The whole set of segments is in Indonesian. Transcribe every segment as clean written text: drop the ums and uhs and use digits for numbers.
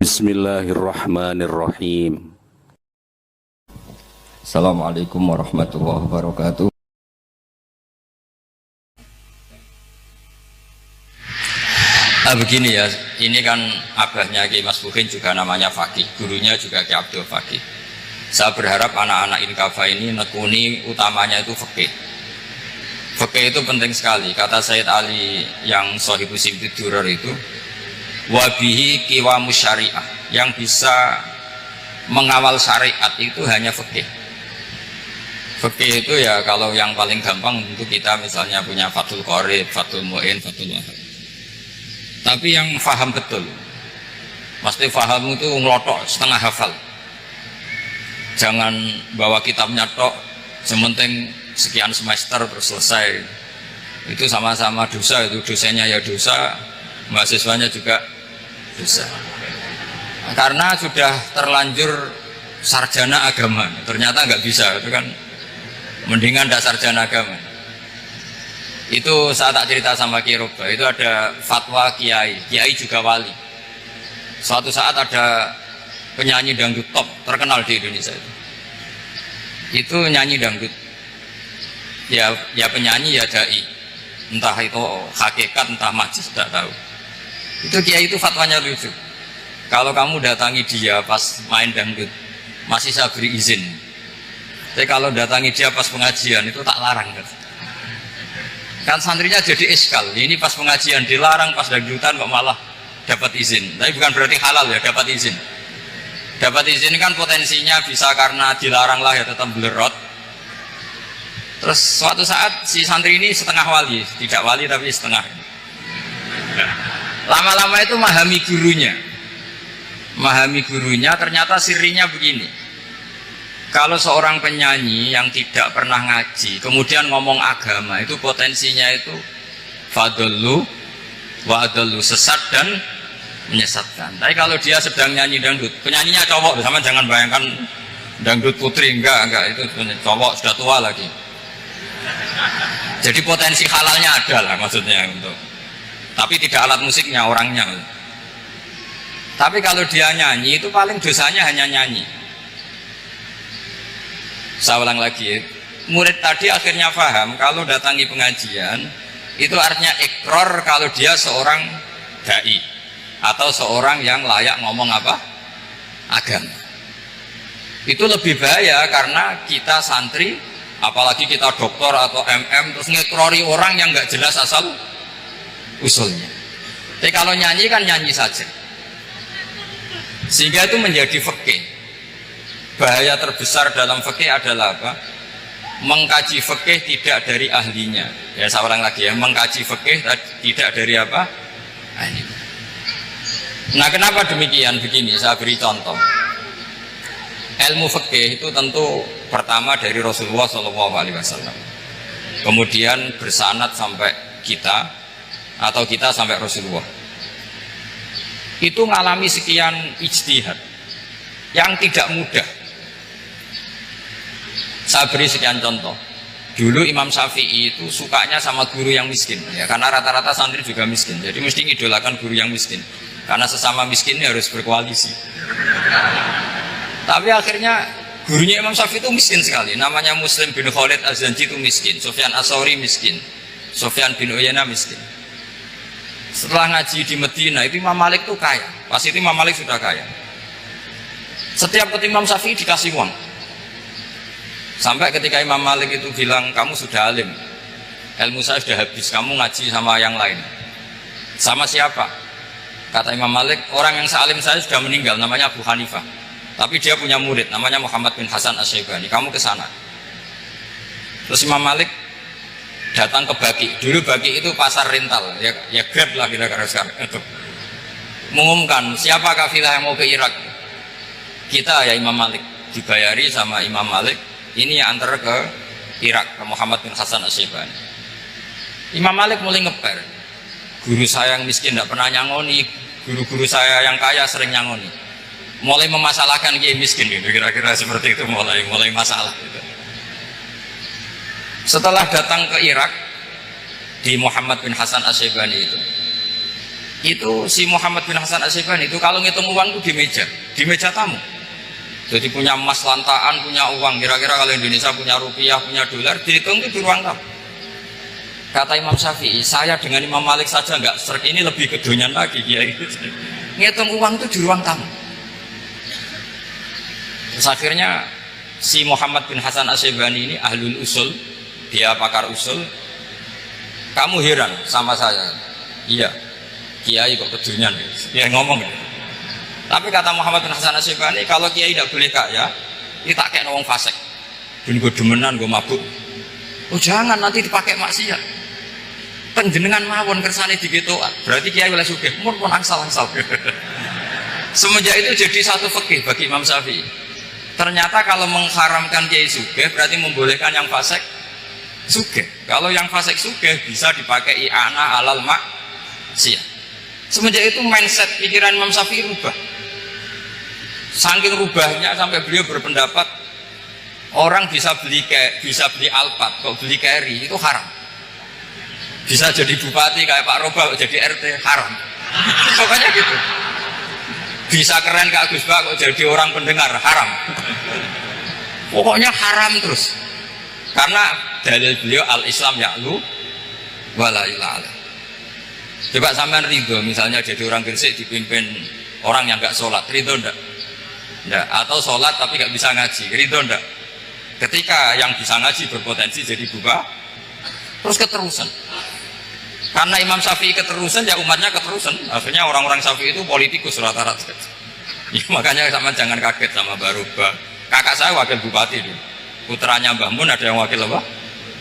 Bismillahirrahmanirrahim. Assalamualaikum warahmatullahi wabarakatuh. Begini ya, ini kan abahnya Ki Mas Bukin juga namanya Fakih, gurunya juga Ki Abdul Fakih. Saya berharap anak-anak Inkafa ini nekuni utamanya itu fikih. Fikih itu penting sekali. Kata Sayyid Ali yang Sohibu Simti Duror itu, wabihi kiwamu syariah, yang bisa mengawal syariat itu hanya fikih. Fikih itu ya kalau yang paling gampang untuk kita misalnya punya Fathul Qorib, Fathul Mu'in, Fathul Wahab. Tapi yang faham betul, pasti faham itu ngelotok setengah hafal. Jangan bawa kitabnya tok, sementing sekian semester terus selesai. Itu sama-sama dosa, itu dosennya ya dosa, mahasiswanya juga dosa. Karena sudah terlanjur sarjana agama, ternyata nggak bisa, itu kan mendingan tidak sarjana agama. Itu saat tak cerita sama Ki Roba, itu ada fatwa kiai juga wali. Suatu saat ada penyanyi dangdut top terkenal di Indonesia itu nyanyi dangdut. Ya penyanyi ya dai, entah itu hakikat entah majis tidak tahu. Itu kiai itu fatwanya lucu. Kalau kamu datangi dia pas main dangdut, masih saya beri izin. Tapi kalau datangi dia pas pengajian itu tak larang. Kan santrinya jadi iskal. Ini pas pengajian dilarang, pas dangdutan kok malah dapat izin. Tapi bukan berarti halal ya, dapat izin. Dapat izin kan potensinya bisa karena dilarang lah ya tetap belerot. Terus suatu saat si santri ini setengah wali, tidak wali tapi setengah. Lama-lama itu memahami gurunya. Memahami gurunya ternyata sirinya begini. Kalau seorang penyanyi yang tidak pernah ngaji kemudian ngomong agama, itu potensinya itu fadlu wa adlu, sesat dan menyesatkan. Tapi kalau dia sedang nyanyi dangdut, penyanyinya cowok, sama jangan bayangkan dangdut putri, enggak itu cowok sudah tua lagi. Jadi potensi halalnya ada lah maksudnya untuk. Tapi tidak alat musiknya, orangnya. Tapi kalau dia nyanyi itu paling dosanya hanya nyanyi. Saya ulang lagi, murid tadi akhirnya paham kalau datangi pengajian itu artinya ikrar kalau dia seorang dai atau seorang yang layak ngomong apa? Agama. Itu lebih bahaya karena kita santri, apalagi kita doktor atau MM, terus ngekrori orang yang nggak jelas asal usulnya. Tapi kalau nyanyi kan nyanyi saja, sehingga itu menjadi fikih. Bahaya terbesar dalam fikih adalah apa? Mengkaji fikih tidak dari ahlinya. Ya saya ulang lagi ya, mengkaji fikih tidak dari apa? Ahlinya. Nah kenapa demikian? Begini, saya beri contoh. Ilmu fikih itu tentu pertama dari Rasulullah SAW. Kemudian bersanad sampai kita, atau kita sampai Rasulullah. Itu mengalami sekian ijtihad yang tidak mudah. Saya beri sekian contoh. Dulu Imam Syafi'i itu sukanya sama guru yang miskin, ya, karena rata-rata santri juga miskin. Jadi mesti ngidolakan guru yang miskin, karena sesama miskin ini harus berkoalisi. Tapi akhirnya gurunya Imam Syafi'i itu miskin sekali. Namanya Muslim bin Khalid Az-Zanji itu miskin, Sufyan As-Sauri miskin, Sufyan bin Uyainah miskin. Setelah ngaji di Medina itu Imam Malik itu kaya. Pas itu Imam Malik sudah kaya. Setiap ketemu Imam Syafi'i dikasih uang. Sampai ketika Imam Malik itu bilang, kamu sudah alim, ilmu saya sudah habis, kamu ngaji sama yang lain. Sama siapa? Kata Imam Malik, orang yang sealim saya sudah meninggal, namanya Abu Hanifah. Tapi dia punya murid, namanya Muhammad bin Hasan Asy-Syaibani, kamu ke sana. Terus Imam Malik datang ke Baqi. Dulu Baqi itu pasar rental, ya Grab lah kira-kira sekarang. Mengumumkan, siapa kafilah yang mau ke Irak? Kita ya Imam Malik, dibayari sama Imam Malik. Ini yang antar ke Irak, ke Muhammad bin Hasan Asy-Syaibani. Imam Malik mulai ngeper. Guru saya yang miskin tidak pernah nyangoni, guru-guru saya yang kaya sering nyangoni. Mulai memasalahkan kiai miskin gitu, kira-kira seperti itu, mulai masalah gitu. Setelah datang ke Irak di Muhammad bin Hasan Asy-Syaibani Itu si Muhammad bin Hasan Asy-Syaibani itu kalau ngitung uang itu di meja tamu. Jadi punya emas lantaan, punya uang. Kira-kira kalau Indonesia punya rupiah, punya dolar, dihitung itu di ruang tamu. Kata Imam Syafi'i, saya dengan Imam Malik saja nggak serik, ini lebih kedonyan lagi kiai. Ngitung uang itu di ruang tamu. Terus akhirnya si Muhammad bin Hasan Asy-Syaibani ini ahlul usul, dia pakar usul. Kamu heran sama saya? Iya. Kiai kok kedunyan, dia ngomong gitu. Tapi kata Muhammad bin Hasan Asy-Syaibani, kalau kiai tidak boleh kaya, kita kayak wong fasik. Ben gue demenan, gue mabuk. Oh jangan, nanti dipakai maksiat. Penjenengan mawon kersane digetokan. Berarti kiai oleh sugih, mun pun angsal-angsal. Semenjak itu jadi satu fikih bagi Imam Syafi'i. Ternyata kalau mengharamkan kiai sugih berarti membolehkan yang fasik sugih. Kalau yang fasik sugih bisa dipakai i'anah alal maksiat. Semenjak itu mindset pikiran Imam Syafi'i rubah. Saking rubahnya sampai beliau berpendapat orang bisa beli Alphard, kok beli carry itu haram. Bisa jadi bupati kayak Pak Roba, kok jadi RT haram. Pokoknya gitu. Bisa keren kayak Gus Bak, kok jadi orang pendengar haram. Pokoknya haram terus. Karena dalil beliau al-Islam ya'lu wala ya'la. Coba sampean ridho misalnya jadi orang Gresik dipimpin orang yang nggak sholat, ridho ndak? Ndak. Atau sholat tapi nggak bisa ngaji, ridho ndak? Ketika yang bisa ngaji berpotensi jadi buka, terus keterusan. Karena Imam Syafi'i keterusan, ya umatnya keterusan. Akhirnya orang-orang Syafi'i itu politikus rata-rata. Ya, makanya sama jangan kaget sama Baroba. Kakak saya wakil bupati dulu. Putranya Mbah Mun ada yang wakil apa?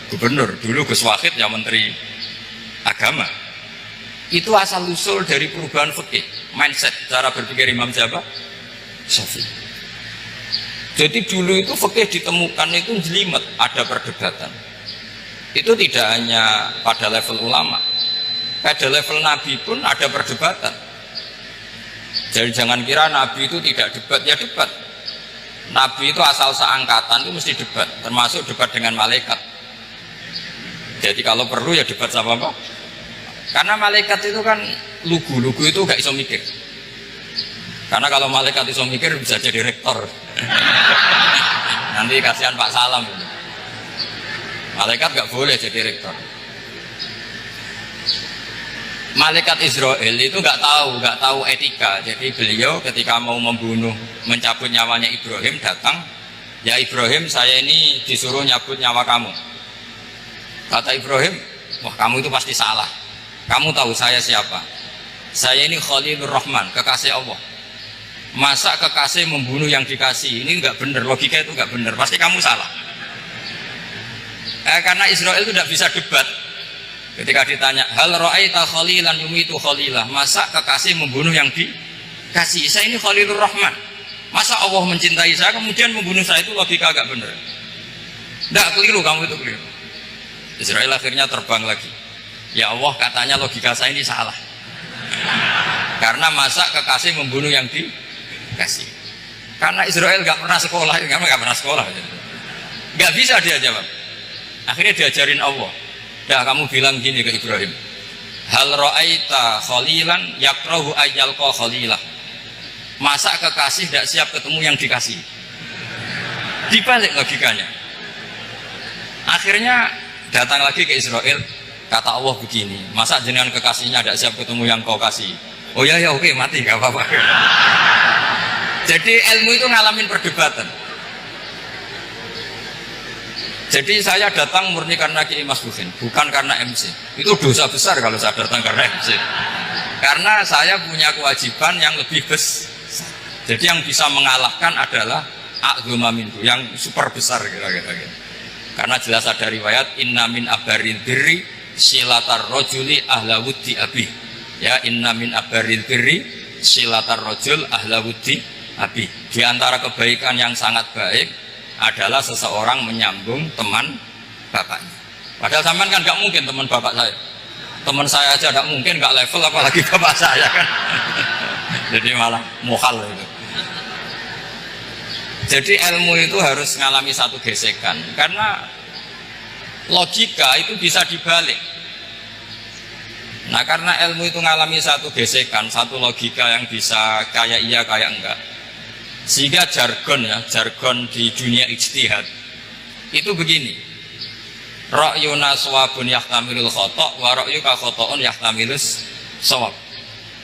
Gubernur. Dulu Gus Wahid yang menteri agama. Itu asal usul dari perubahan fikih, mindset, cara berpikir Imam Syafi'i. Jadi dulu itu fikih ditemukan itu jelimet, ada perdebatan. Itu tidak hanya pada level ulama, pada level Nabi pun ada perdebatan. Jadi jangan kira Nabi itu tidak debat, ya debat. Nabi itu asal seangkatan itu mesti debat, termasuk debat dengan malaikat. Jadi kalau perlu ya debat sama apa? Karena malaikat itu kan lugu itu gak iso mikir. Karena kalau malaikat iso mikir bisa jadi rektor. Nanti kasihan Pak Salam. Malaikat gak boleh jadi rektor. Malaikat Israel itu gak tahu etika. Jadi beliau ketika mau membunuh, mencabut nyawanya Ibrahim datang, ya Ibrahim saya ini disuruh nyabut nyawa kamu. Kata Ibrahim, wah kamu itu pasti salah. Kamu tahu saya siapa? Saya ini Khalilur Rahman, kekasih Allah. Masa kekasih membunuh yang dikasih? Ini enggak benar, logika itu enggak benar. Pasti kamu salah. Karena Israel itu tidak bisa debat. Ketika ditanya, hal ra'aita khalilan yumitu khalilah? Masa kekasih membunuh yang dikasih? Saya ini Khalilur Rahman. Masa Allah mencintai saya kemudian membunuh saya? Itu logika agak benar. Enggak, keliru, kamu itu keliru. Israel akhirnya terbang lagi. Ya Allah, katanya logika saya ini salah. Karena masa kekasih membunuh yang dikasih. Karena Israel gak pernah sekolah, gak pernah sekolah. Gak bisa dia jawab. Akhirnya diajarin Allah. Ya kamu bilang gini ke Ibrahim. Hal ra'aita khalilan yakrahu ayyalqa khalilah. Masa kekasih tidak siap ketemu yang dikasih. Dibalik logikanya. Akhirnya datang lagi ke Israel. Kata Allah begini, masa jenengan kekasihnya tidak siap ketemu yang kau kasih? Oh ya oke, mati gak apa-apa. Jadi ilmu itu ngalamin perdebatan. Jadi saya datang murni karena Kiai Mas Bukin, bukan karena MC. Itu dosa besar kalau saya datang karena MC. Karena saya punya kewajiban yang lebih besar. Jadi yang bisa mengalahkan adalah a'dzuma minhu, yang super besar kira-kira. Karena jelas ada riwayat inna min abaril birri silatar rojuli ahla wuddi abi. Ya inna min abaril birri silatar rojul ahla wuddi abi. Di antara kebaikan yang sangat baik adalah seseorang menyambung teman bapaknya. Padahal sampean kan gak mungkin teman bapak saya. Teman saya aja gak mungkin, gak level apalagi bapak saya kan. Jadi malah mukhal itu. Jadi ilmu itu harus mengalami satu gesekan. Karena logika itu bisa dibalik. Nah karena ilmu itu ngalami satu gesekan, satu logika yang bisa kayak iya kayak enggak, sehingga jargon di dunia ijtihad itu begini, ra'yuna shawabun yahtamilul khata' wa ra'yuka khata'un yahtamilus shawab.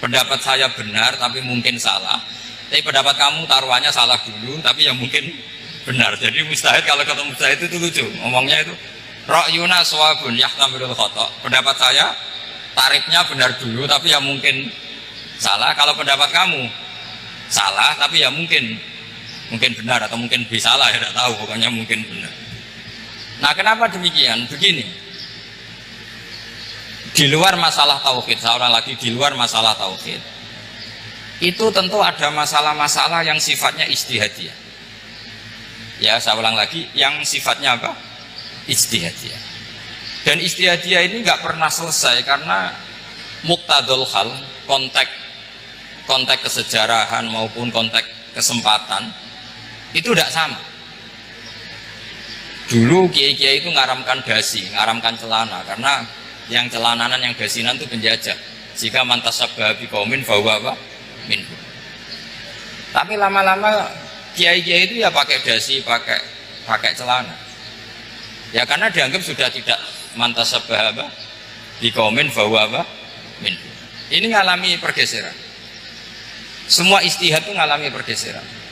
Pendapat saya benar tapi mungkin salah, tapi pendapat kamu taruhannya salah dulu tapi yang mungkin benar. Jadi mustahid, kalau ketemu mustahid itu lucu ngomongnya itu, ra'yuna shawabun yahtamilul khata', pendapat saya tarifnya benar dulu tapi ya mungkin salah. Kalau pendapat kamu salah tapi ya mungkin benar atau mungkin bisa salah, ya tidak tahu, pokoknya mungkin benar. Nah kenapa demikian? Begini, di luar masalah tauhid, seorang lagi di luar masalah tauhid itu tentu ada masalah-masalah yang sifatnya ijtihadiyah. Ya saya ulang lagi, yang sifatnya apa? Ijtihadiyah. Dan ijtihadiyah ini nggak pernah selesai karena muqtadul hal, konteks kesejarahan maupun konteks kesempatan itu tidak sama. Dulu kiai-kiai itu ngaramkan dasi, ngaramkan celana, karena yang celananan yang dasinan itu penjajah. Jika mantasabbaha biqaumin fahuwa apa? Minhu. Tapi lama-lama kiai-kiai itu ya pakai dasi, pakai celana. Ya karena dianggap sudah tidak mantasabbaha apa? Biqaumin fahuwa apa? Minhu. Ini ngalami pergeseran. Semua ijtihad itu ngalami pergeseran.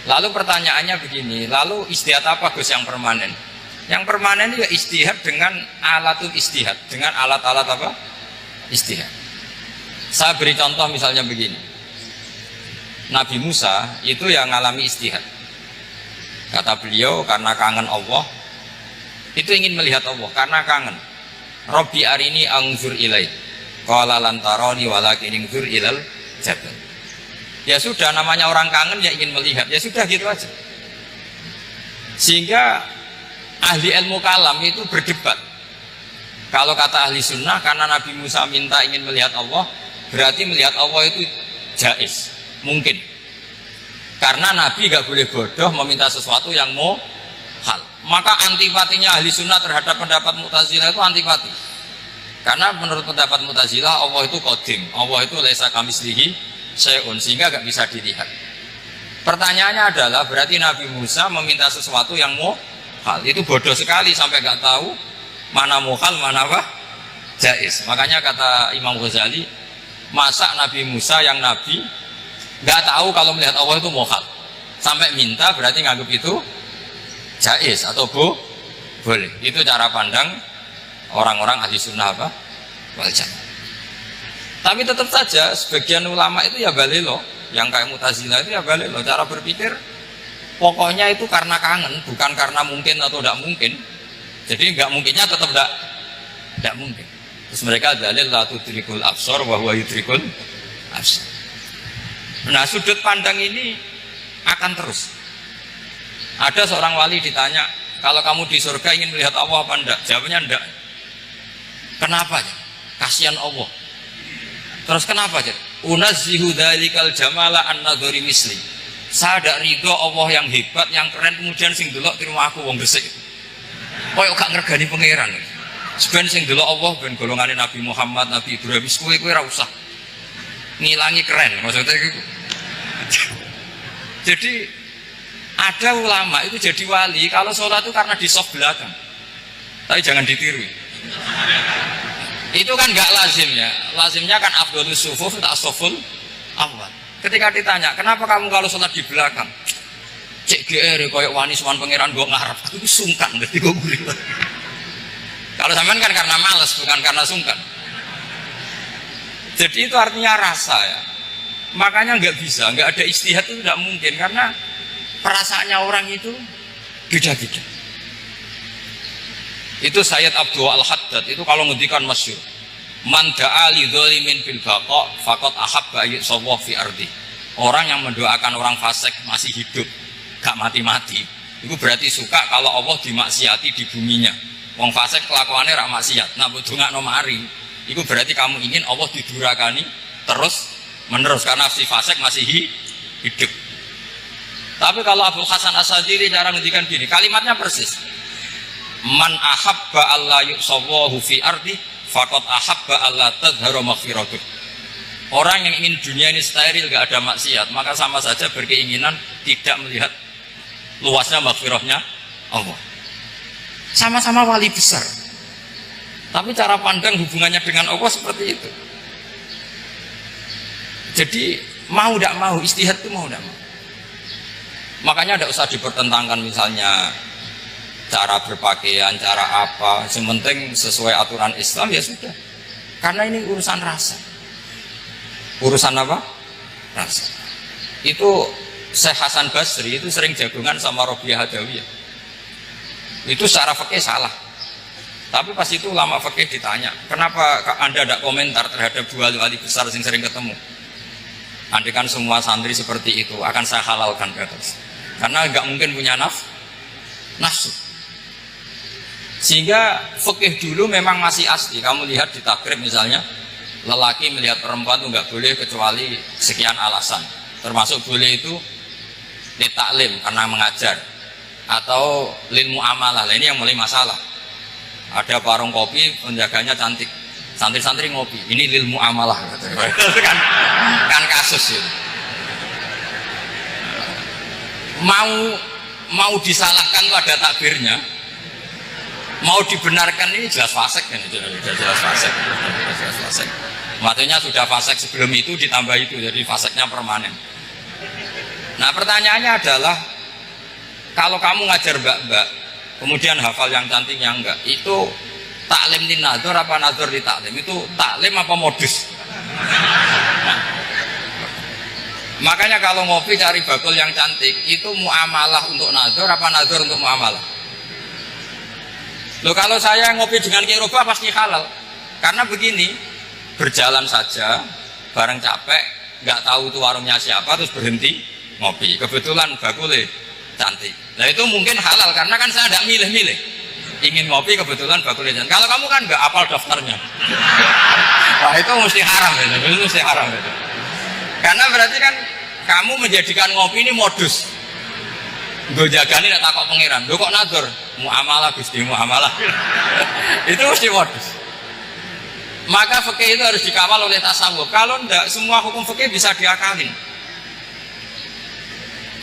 Lalu pertanyaannya begini, lalu ijtihad apa Gus yang permanen? Yang permanen itu ya ijtihad dengan alatul ijtihad, dengan alat-alat apa? Ijtihad. Saya beri contoh misalnya begini. Nabi Musa itu yang ngalami ijtihad. Kata beliau karena kangen Allah, itu ingin melihat Allah karena kangen. Rabbi arini anzur ilai. Qala lan tarani walakin anzur ilal jabal. Ya sudah, namanya orang kangen ya ingin melihat, ya sudah gitu aja. Sehingga ahli ilmu kalam itu berdebat. Kalau kata ahli sunnah, karena Nabi Musa minta ingin melihat Allah, berarti melihat Allah itu jaiz, mungkin. Karena Nabi gak boleh bodoh meminta sesuatu yang muhal. Maka antipatinya ahli sunnah terhadap pendapat Mu'tazilah itu antipati. Karena menurut pendapat Mu'tazilah Allah itu qadim, Allah itu laisa kamitslihi syai'un, sehingga gak bisa dilihat. Pertanyaannya adalah berarti Nabi Musa meminta sesuatu yang muhal, itu bodoh sekali sampai gak tahu mana muhal mana apa jaiz. Makanya kata Imam Ghazali, masa Nabi Musa yang Nabi gak tahu kalau melihat Allah itu muhal sampai minta, berarti nganggap itu jaiz atau boleh. Itu cara pandang orang-orang ahli sunnah apa? Wal jamaah. Tapi tetap saja sebagian ulama itu ya balelo, yang kayak Mu'tazilah itu ya balelo, cara berpikir pokoknya itu karena kangen, bukan karena mungkin atau tidak mungkin. Jadi nggak mungkinnya tetap tidak mungkin. Terus mereka dalil la tudrikul absar wa huwa yudrikul absar. Nah sudut pandang ini akan terus. Ada seorang wali ditanya, kalau kamu di surga ingin melihat Allah apa enggak? Jawabnya enggak. Kenapa? Kasihan Allah. Terus kenapa? Unazzihu dzalikal jamala an-nadhari misli. Saya tidak ridho Allah yang hebat, yang keren, kemudian sing delok di rumah aku wong gesek. Koyok gak ngergani pangeran. Sebenarnya sing delok Allah ben golongane Nabi Muhammad, Nabi Ibrahim, kowe ora usah ngilangi keren, maksudnya gitu. Jadi ada ulama itu jadi wali kalau sholat itu karena di soft belakang. Tapi jangan ditiru. Itu kan nggak lazim ya. Lazimnya kan afdhalus sufuf tak soful awal. Ketika ditanya, kenapa kamu kalau sholat di belakang? Cek GR koyok wani suman pangeran gua ngarep. Aku sungkan jadi gua gurih. Kalau sampean kan karena malas, bukan karena sungkan. Jadi itu artinya rasa ya. Makanya nggak bisa, nggak ada ijtihad itu tidak mungkin karena perasaannya orang itu beda-beda. Itu Sayyid Abdul Al-Haddad itu kalau ngendikan masyhur, man da'a li dzalimin bil baqa faqad ahabba ayyusawwa fi ardi. Orang yang mendoakan orang fasik masih hidup, gak mati-mati, itu berarti suka kalau Allah dimaksiati di buminya. Wong fasik kelakuannya rak maksiat, nah mbok dongakno mari, itu berarti kamu ingin Allah didurakani terus menerus karena si fasik masih hidup. Tapi kalau Abu Hasan As-Sadili cara ngendikan gini, kalimatnya persis. Man ahabba alla yusawwahu fi ardi faqad ahabba alla tadhharu maghfiratuh. Orang yang ingin dunia ini steril, gak ada maksiat, maka sama saja berkeinginan tidak melihat luasnya maghfirahnya Allah. Sama-sama wali besar, tapi cara pandang hubungannya dengan Allah seperti itu. Jadi mau tidak mau, istihad itu mau tidak mau. Makanya tidak usah dipertentangkan misalnya cara berpakaian, cara apa, yang penting sesuai aturan Islam ya sudah. Karena ini urusan rasa. Urusan apa? Rasa. Itu Syekh Hasan Basri itu sering jagungan sama Robiah Hadawiyah. Itu secara fikih salah. Tapi pas itu ulama fikih ditanya, kenapa Anda tidak komentar terhadap dua wali besar yang sering ketemu? Andai kan semua santri seperti itu akan saya halalkan ke atas. Karena nggak mungkin punya nafsu. Sehingga fikih dulu memang masih asli. Kamu lihat di takrib misalnya, lelaki melihat perempuan itu nggak boleh kecuali sekian alasan. Termasuk boleh itu litaklim karena mengajar, atau lil muamalah. Ini yang mulai masalah. Ada warung kopi, penjaganya cantik, santri-santri ngopi, ini lil muamalah. kan kasus itu. Mau disalahkan itu ada takbirnya, mau dibenarkan ini jelas fasik kan, jelas fasik. Maksudnya sudah fasik sebelum itu ditambah itu, jadi fasiknya permanen. Nah pertanyaannya adalah, kalau kamu ngajar mbak-mbak, kemudian hafal yang cantik yang enggak, itu taklim di nazar apa nazar di taklim? Itu taklim apa modus? Makanya kalau ngopi cari bakul yang cantik, itu muamalah untuk nazar apa nazar untuk muamalah? Loh kalau saya ngopi dengan kirobah pasti halal. Karena begini, berjalan saja, bareng capek, nggak tahu itu warungnya siapa, terus berhenti ngopi. Kebetulan bakulnya cantik. Nah itu mungkin halal, karena kan saya tidak milih-milih. Ingin ngopi kebetulan bakulnya cantik. Kalau kamu kan nggak hafal daftarnya. Wah itu mesti haram itu mesti haram itu. Karena berarti kan kamu menjadikan ngopi ini modus. Gue jagani nak takok pangeran. Lo kok nazar? Muamalah Gusti, muamalah. Itu mesti modus. Maka fikih itu harus dikawal oleh tasawuf. Kalau tidak, semua hukum fikih bisa diakalin.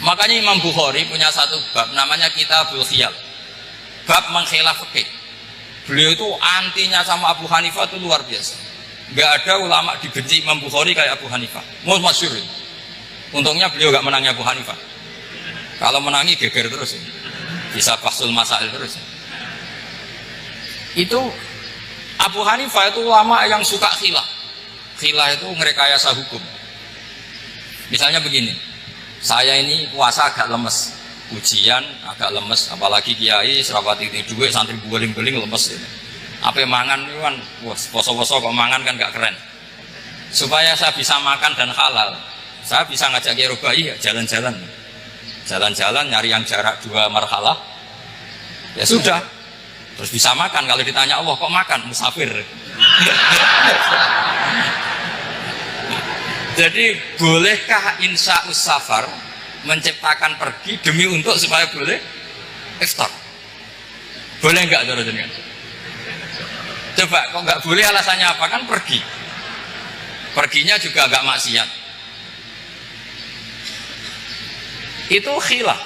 Makanya Imam Bukhari punya satu bab namanya Kitabul Khiyal. Bab mengkhilaf fikih. Beliau itu antinya sama Abu Hanifah itu luar biasa. Nggak ada ulama dibenci Imam Bukhari kayak Abu Hanifah. Masyhur. Untungnya beliau nggak menangnya Abu Hanifah. Kalau menangi geger terus ya. Bisa fasul masail terus ya. Itu Abu Hanifah itu ulama yang suka khilah. Khilah itu ngerekayasa hukum. Misalnya begini, saya ini puasa agak lemes, ujian agak lemes, apalagi kiai serapati duit santri guling-guling lemes ini. Apa mangan itu kan, poso-poso kok mangan kan gak keren. Supaya saya bisa makan dan halal, saya bisa ngajak kiai Robai ya jalan-jalan. Jalan-jalan nyari yang jarak 2 marhalah, ya sudah, terus bisa makan. Kalau ditanya Allah kok makan, musafir. Jadi bolehkah insya'us safar menciptakan pergi demi untuk supaya boleh iftar? Boleh enggak saudara jenengan? Coba kok enggak boleh alasannya apa? Kan pergi, perginya juga enggak maksiat. Itu khilaf.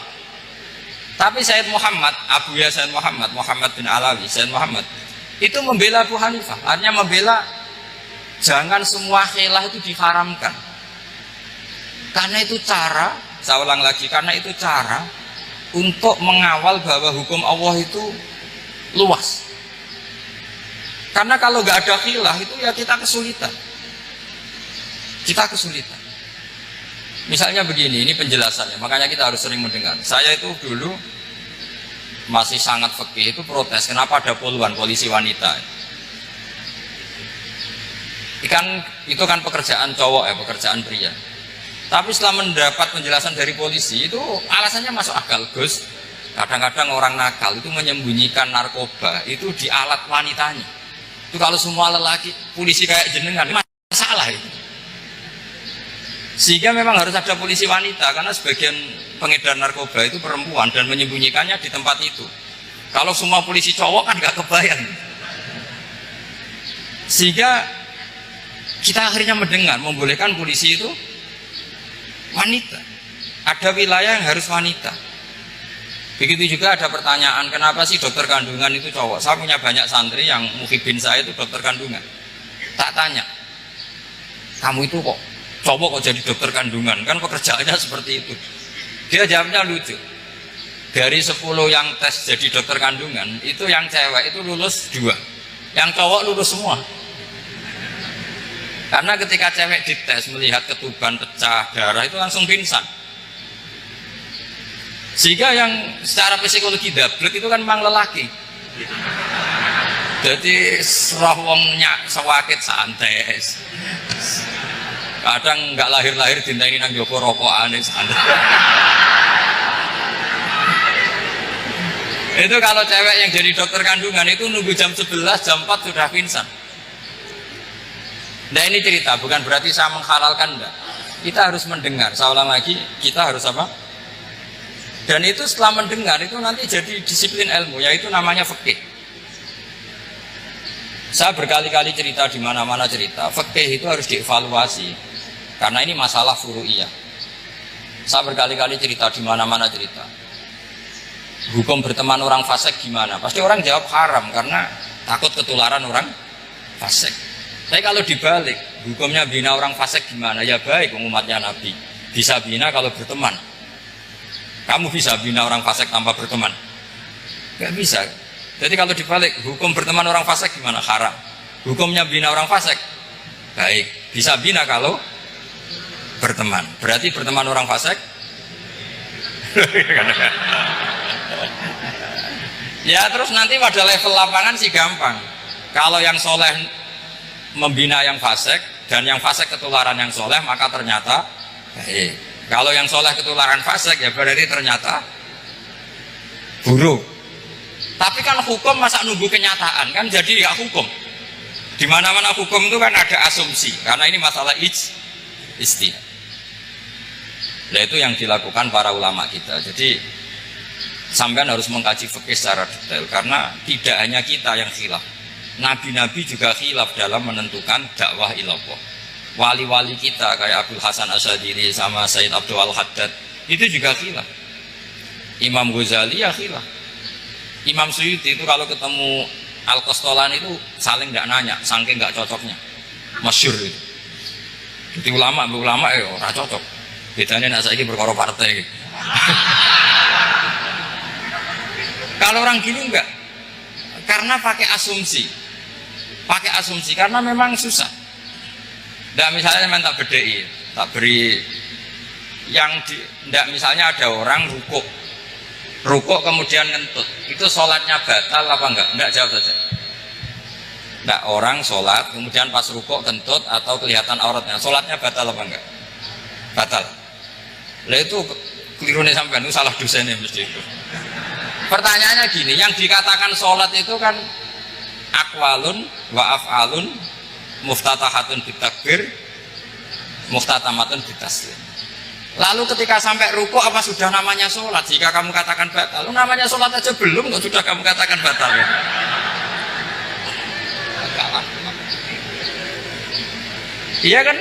Tapi Sayyid Muhammad, Abu Ya Sayyid Muhammad, Muhammad bin Alawi, Sayyid Muhammad itu membela Abu Hanifah. Artinya membela jangan semua khilaf itu diharamkan. Karena itu cara, saya ulang lagi, karena itu cara untuk mengawal bahwa hukum Allah itu luas. Karena kalau nggak ada khilaf itu ya kita kesulitan. Kita kesulitan. Misalnya begini, ini penjelasannya, makanya kita harus sering mendengar. Saya itu dulu masih sangat fikih itu protes, kenapa ada poluan polisi wanita? Itu kan pekerjaan cowok ya, pekerjaan pria. Tapi setelah mendapat penjelasan dari polisi itu alasannya masuk akal, Gus. Kadang-kadang orang nakal itu menyembunyikan narkoba itu di alat wanitanya. Itu kalau semua lelaki polisi kayak jenengan masalah itu. Sehingga memang harus ada polisi wanita, karena sebagian pengedar narkoba itu perempuan dan menyembunyikannya di tempat itu. Kalau semua polisi cowok kan gak kebayang. Sehingga kita akhirnya mendengar membolehkan polisi itu wanita. Ada wilayah yang harus wanita. Begitu juga ada pertanyaan, kenapa sih dokter kandungan itu cowok? Saya punya banyak santri yang muhibin saya itu dokter kandungan. Tak tanya, kamu itu kok cowok kok jadi dokter kandungan? Kan pekerjaannya seperti itu. Dia jawabnya lucu. Dari 10 yang tes jadi dokter kandungan, itu yang cewek itu lulus 2. Yang cowok lulus semua. Karena ketika cewek dites melihat ketuban pecah darah itu langsung pingsan. Sehingga yang secara psikologi dablek itu kan memang lelaki. Jadi serah wongnya sewakit santai. Kadang nggak lahir-lahir dintaini nang joko rokokan santai. Itu kalau cewek yang jadi dokter kandungan itu nunggu jam 11, jam 4 sudah pingsan. Nah ini cerita, bukan berarti saya menghalalkan, enggak. Kita harus mendengar, saya ulang lagi, kita harus apa? Dan itu setelah mendengar itu nanti jadi disiplin ilmu, yaitu namanya fikih. Saya berkali-kali cerita di mana-mana cerita, fikih itu harus dievaluasi karena ini masalah furu'iyah. Saya berkali-kali cerita di mana-mana cerita. Hukum berteman orang fasik gimana? Pasti orang jawab haram karena takut ketularan orang fasik. Tapi kalau dibalik, hukumnya bina orang fasik gimana? Ya baik, umatnya Nabi bisa bina kalau berteman. Kamu bisa bina orang fasik tanpa berteman? Gak bisa. Jadi kalau dibalik, hukum berteman orang fasik gimana? Haram. Hukumnya bina orang fasik baik, bisa bina kalau berteman. Berarti berteman orang fasik ya terus nanti pada level lapangan sih gampang. Kalau yang soleh membina yang fasik dan yang fasik ketularan yang soleh, maka ternyata baik. Kalau yang soleh ketularan fasik ya berarti ternyata buruk. Tapi kan hukum masa nunggu kenyataan kan jadi nggak hukum. Di mana-mana hukum itu kan ada asumsi karena ini masalah ijtihad. Nah itu yang dilakukan para ulama kita. Jadi sampean harus mengkaji fikih secara detail karena tidak hanya kita yang khilaf. Nabi-nabi juga khilaf dalam menentukan dakwah ilallah. Wali-wali kita kayak Abdul Hasan Asyadili sama Sayyid Abdul Al-Haddad itu juga khilaf. Imam Ghazali ya khilaf. Imam Suyuti itu kalau ketemu Al-Qastolani itu saling nggak nanya, saking nggak cocoknya, masyhur itu. Jadi ulama ya ora cocok. Bedanya nak saiki perkara partai. Kalau orang gini enggak, karena pakai asumsi karena memang susah. Nggak misalnya memang tak bedai, tak beri yang nggak misalnya ada orang rukuk kemudian ngentut, itu sholatnya batal apa enggak jawab saja. Nggak, orang sholat kemudian pas rukuk kentut atau kelihatan auratnya, sholatnya batal apa enggak? Batal. Lah itu keliru nih sampean, itu salah dosennya mesti itu. Pertanyaannya gini, yang dikatakan sholat itu kan akwalun wa af'alun muftatahatun bitakbir muftatamatun bitaslim. Lalu ketika sampai ruku apa sudah namanya sholat? Jika kamu katakan batal, namanya sholat aja belum kok sudah kamu katakan batal. Iya kan?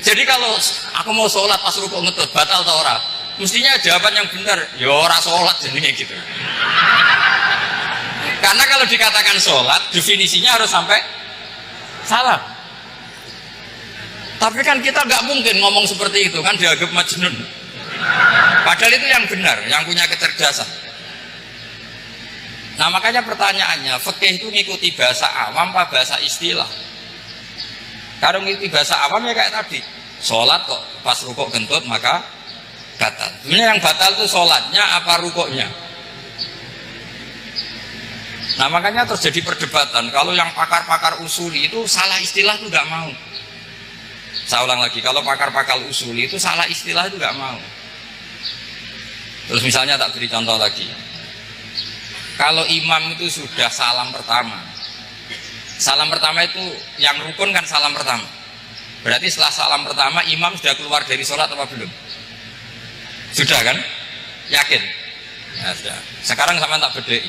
Jadi kalau aku mau sholat pas ruku ngetut batal atau ora? Mestinya jawaban yang benar, ya ora sholat jadinya gitu. Karena kalau dikatakan sholat, definisinya harus sampai salah. Tapi kan kita nggak mungkin ngomong seperti itu, kan dianggap majnun. Padahal itu yang benar, yang punya kecerdasan. Nah makanya pertanyaannya, fikih itu ngikuti bahasa awam apa bahasa istilah? Kalau ngikuti bahasa awam ya kayak tadi, sholat kok pas rukuk kentut maka batal. Sebenarnya yang batal itu sholatnya apa rukuknya? Nah makanya terjadi perdebatan. Kalau yang pakar-pakar usuli itu salah istilah itu nggak mau. Saya ulang lagi, kalau pakar-pakar usuli itu salah istilah itu nggak mau. Terus misalnya tak beri contoh lagi. Kalau imam itu sudah salam pertama itu yang rukun kan salam pertama. Berarti setelah salam pertama imam sudah keluar dari sholat apa belum? Sudah kan? Yakin? Ya sudah. Sekarang sama tak bedai.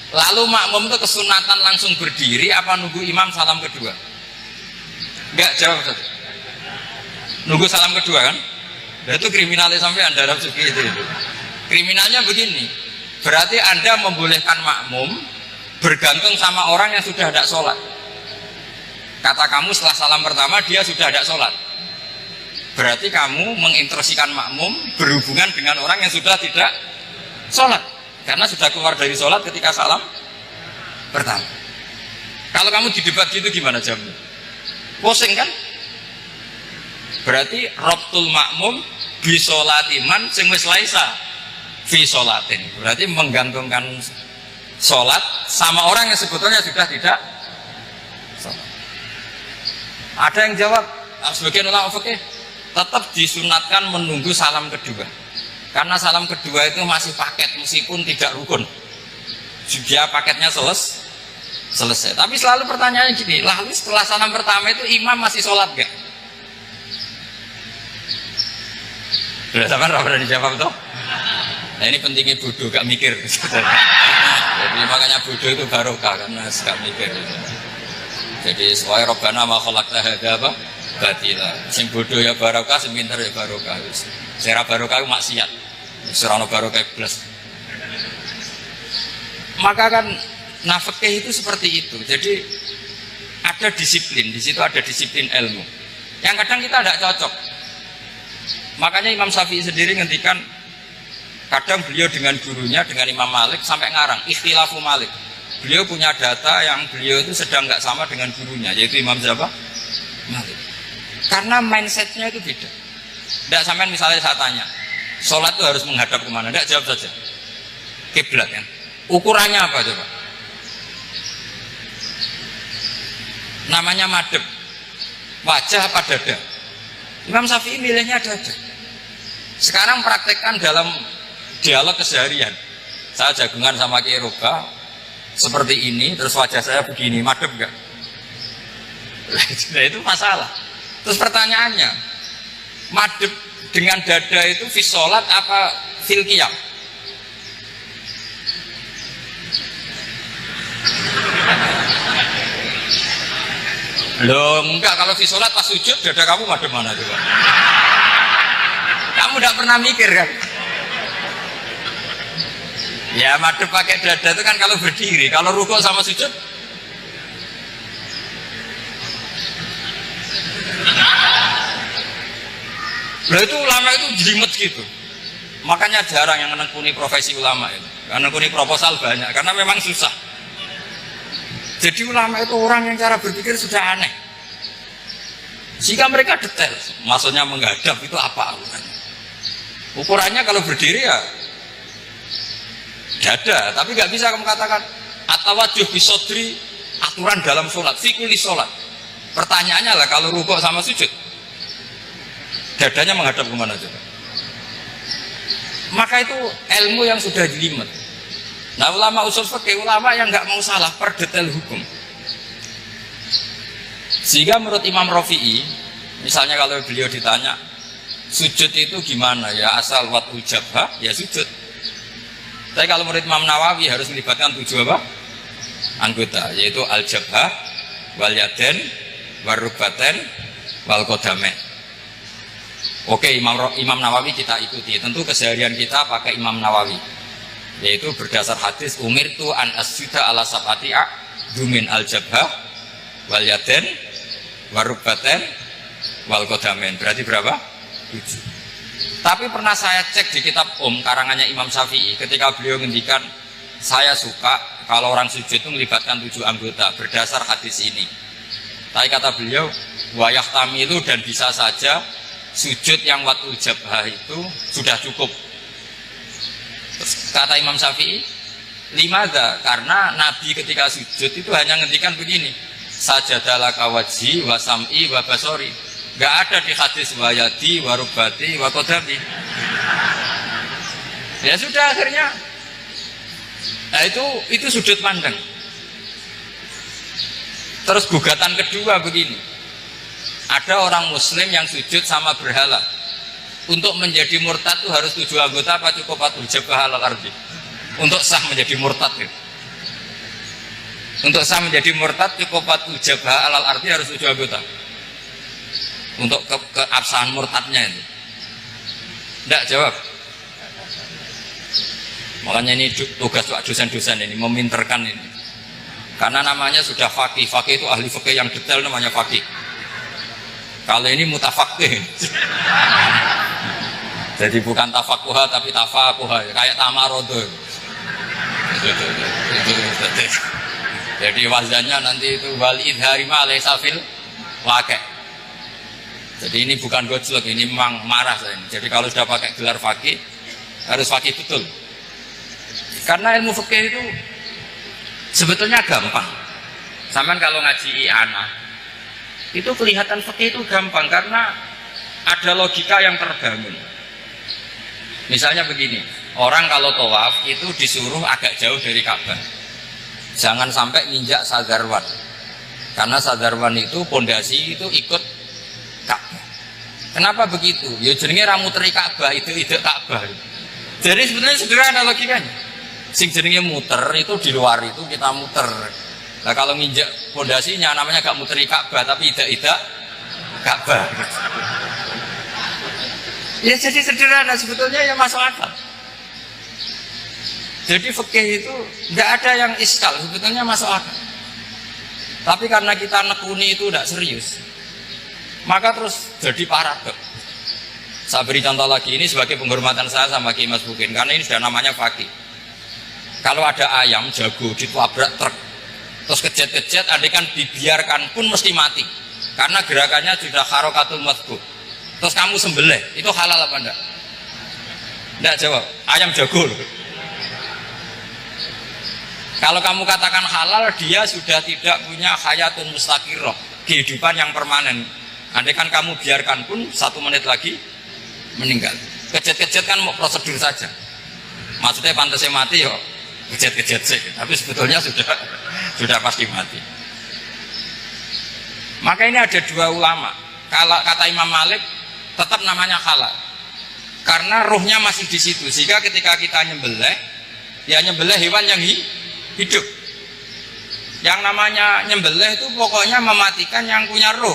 Lalu makmum itu kesunatan langsung berdiri apa nunggu imam salam kedua? Enggak, jawab Ustaz. Nunggu salam kedua kan? Nah, itu kriminalnya sampai Anda harap itu. Kriminalnya begini, berarti Anda membolehkan makmum bergantung sama orang yang sudah ada sholat. Kata kamu setelah salam pertama dia sudah ada sholat, berarti kamu menginstruksikan makmum berhubungan dengan orang yang sudah tidak sholat, karena sudah keluar dari sholat ketika salam pertama. Kalau kamu didebat gitu gimana jawabnya? Pusing kan? Berarti robtul makmum bisolatiman sing wis laisa fi sholatin, berarti menggantungkan sholat sama orang yang sebetulnya sudah tidak sholat. Ada yang jawab, sebagian ulama fikih tetap disunatkan menunggu salam kedua, karena salam kedua itu masih paket meskipun tidak rukun, dia paketnya selesai. Tapi selalu pertanyaannya gini, lalu setelah salam pertama itu imam masih sholat gak? Sudah sama pernah dijawab toh? Nah ini pentingnya bodoh, gak mikir. Jadi makanya bodoh itu barokah karena gak mikir. Jadi sesuai Rabbana ma khalaqta hadza apa? Batila. Sing bodoh ya barokah, sing pinter ya barokah. Sira barokah itu maksiat. Sira ono barokah plus. Maka kan nafkah itu seperti itu. Jadi ada disiplin, di situ ada disiplin ilmu. Yang kadang kita tidak cocok. Makanya Imam Syafi'i sendiri ngendikan, kadang beliau dengan gurunya, dengan Imam Malik sampai ngarang ikhtilafu Malik. Beliau punya data yang beliau itu sedang nggak sama dengan gurunya, yaitu Imam siapa? Malik. Karena mindsetnya itu beda. Tidak sampai misalnya saya tanya, sholat itu harus menghadap kemana? Tidak, jawab saja. Kiblat kan. Ukurannya apa coba? Namanya madhep. Wajah apa dada? Imam Syafi'i milihnya dada. Sekarang praktekkan dalam dialog keseharian. Saya jagungan sama Kiai Roga seperti ini, terus wajah saya begini, madep gak? Nah, itu masalah. Terus pertanyaannya, madep dengan dada itu fi sholat apa fil qiyam? Loh enggak, kalau fi sholat pas sujud dada kamu madep mana coba? Kamu tidak pernah mikir kan? Ya madep pakai dada itu kan kalau berdiri, kalau rukuk sama sujud loh itu ulama itu jelimet gitu. Makanya jarang yang menekuni profesi ulama itu. Karena menekuni proposal banyak, karena memang susah. Jadi ulama itu orang yang cara berpikir sudah aneh. Jika mereka detail, maksudnya menghadap itu apa ukurannya kalau berdiri ya dada, tapi nggak bisa kamu katakan atawajuh bisodri aturan dalam sholat, fikuli sholat. Pertanyaannya lah kalau rukuk sama sujud dadanya menghadap kemana coba? Maka itu ilmu yang sudah jelimet. Nah ulama usul fikih, ulama yang nggak mau salah per detail hukum. Sehingga menurut Imam Rafi'i, misalnya kalau beliau ditanya sujud itu gimana ya, asal watul jabhah ya sujud. Tapi kalau menurut Imam Nawawi harus melibatkan 7 apa? Anggota, yaitu al-jabhah, wal yaden, warubaten, wal qadamen. Oke, Imam Nawawi kita ikuti. Tentu keseharian kita pakai Imam Nawawi, yaitu berdasar hadis umirtu an asjuda ala sab'ati dumin al-jabhah, wal yaden, warubaten, wal qadamen. Berarti berapa? 7. Tapi pernah saya cek di kitab karangannya Imam Syafi'i, ketika beliau ngendikan saya suka kalau orang sujud itu melibatkan 7 anggota berdasar hadis ini. Tapi kata beliau wayah tamilu, dan bisa saja sujud yang watul jabhah itu sudah cukup. Terus kata Imam Syafi'i, limadha, karena Nabi ketika sujud itu hanya ngendikan begini, sajadalaka wajhi wa sam'i wa basori. Gak ada di hadis wayadi, warubati, wakodami. Ya sudah akhirnya. Nah itu sudut pandang. Terus gugatan kedua begini. Ada orang muslim yang sujud sama berhala. Untuk menjadi murtad itu harus 7 anggota apa cukup 4 jabah halal ardi? Untuk sah menjadi murtad itu. Untuk sah menjadi murtad cukup patu jabah alal arti harus 7 anggota. Untuk keabsahan murtadnya itu. Tidak jawab. Makanya ini tugas dosen-dosen ini meminterkan ini. Karena namanya sudah faqih. Faqih itu ahli fikih yang detail namanya faqih. Kalau ini mutafaqih. Jadi bukan tafakuha tapi tafakuha, kayak tamarodo. Jadi wazannya nanti itu wal idhari ma laysa fil waqi'. Jadi ini bukan gojlok, ini memang marah saya ini. Jadi kalau sudah pakai gelar faqih harus faqih betul. Karena ilmu fikih itu sebetulnya gampang. Sampean kalau ngaji i'anah itu kelihatan fikih itu gampang karena ada logika yang terbangun. Misalnya begini, orang kalau tawaf itu disuruh agak jauh dari Ka'bah. Jangan sampai nginjak sadarwan. Karena sadarwan itu pondasi itu ikut Ka'bah. Kenapa begitu? Ya jenenge ra muteri Ka'bah itu ide Ka'bah. Jadi sebenarnya sederhana logikanya. Sing jenenge muter itu di luar itu kita muter. Nah kalau nginjak pondasinya namanya gak muteri Ka'bah tapi ida-ida Ka'bah. Ya jadi sederhana sebetulnya ya masuk akal. Jadi fikih itu tidak ada yang iskal, sebetulnya masuk akal. Tapi karena kita nekuni itu tidak serius, maka terus jadi paradok. Saya beri contoh lagi, ini sebagai penghormatan saya sama Ki Mas Bukin, karena ini sudah namanya fakih. Kalau ada ayam jago ditabrak truk, terus kejet-kejet, adekan dibiarkan pun mesti mati, karena gerakannya sudah harokatul madhbu. Terus kamu sembelih, itu halal apa enggak? Enggak jawab, ayam jago. Kalau kamu katakan halal, dia sudah tidak punya hayatun mustaqirah, kehidupan yang permanen. Andai kan kamu biarkan pun 1 menit lagi meninggal. Kejet-kejet kan mau prosedur saja. Maksudnya pantasnya mati yo, kejet-kejet sih. Tapi sebetulnya sudah pasti mati. Maka ini ada 2 ulama. Kalau kata Imam Malik, tetap namanya halal. Karena ruhnya masih di situ. Sehingga ketika kita nyembelih, ya nyembelih hewan yang hidup. Yang namanya nyembelih itu pokoknya mematikan yang punya roh.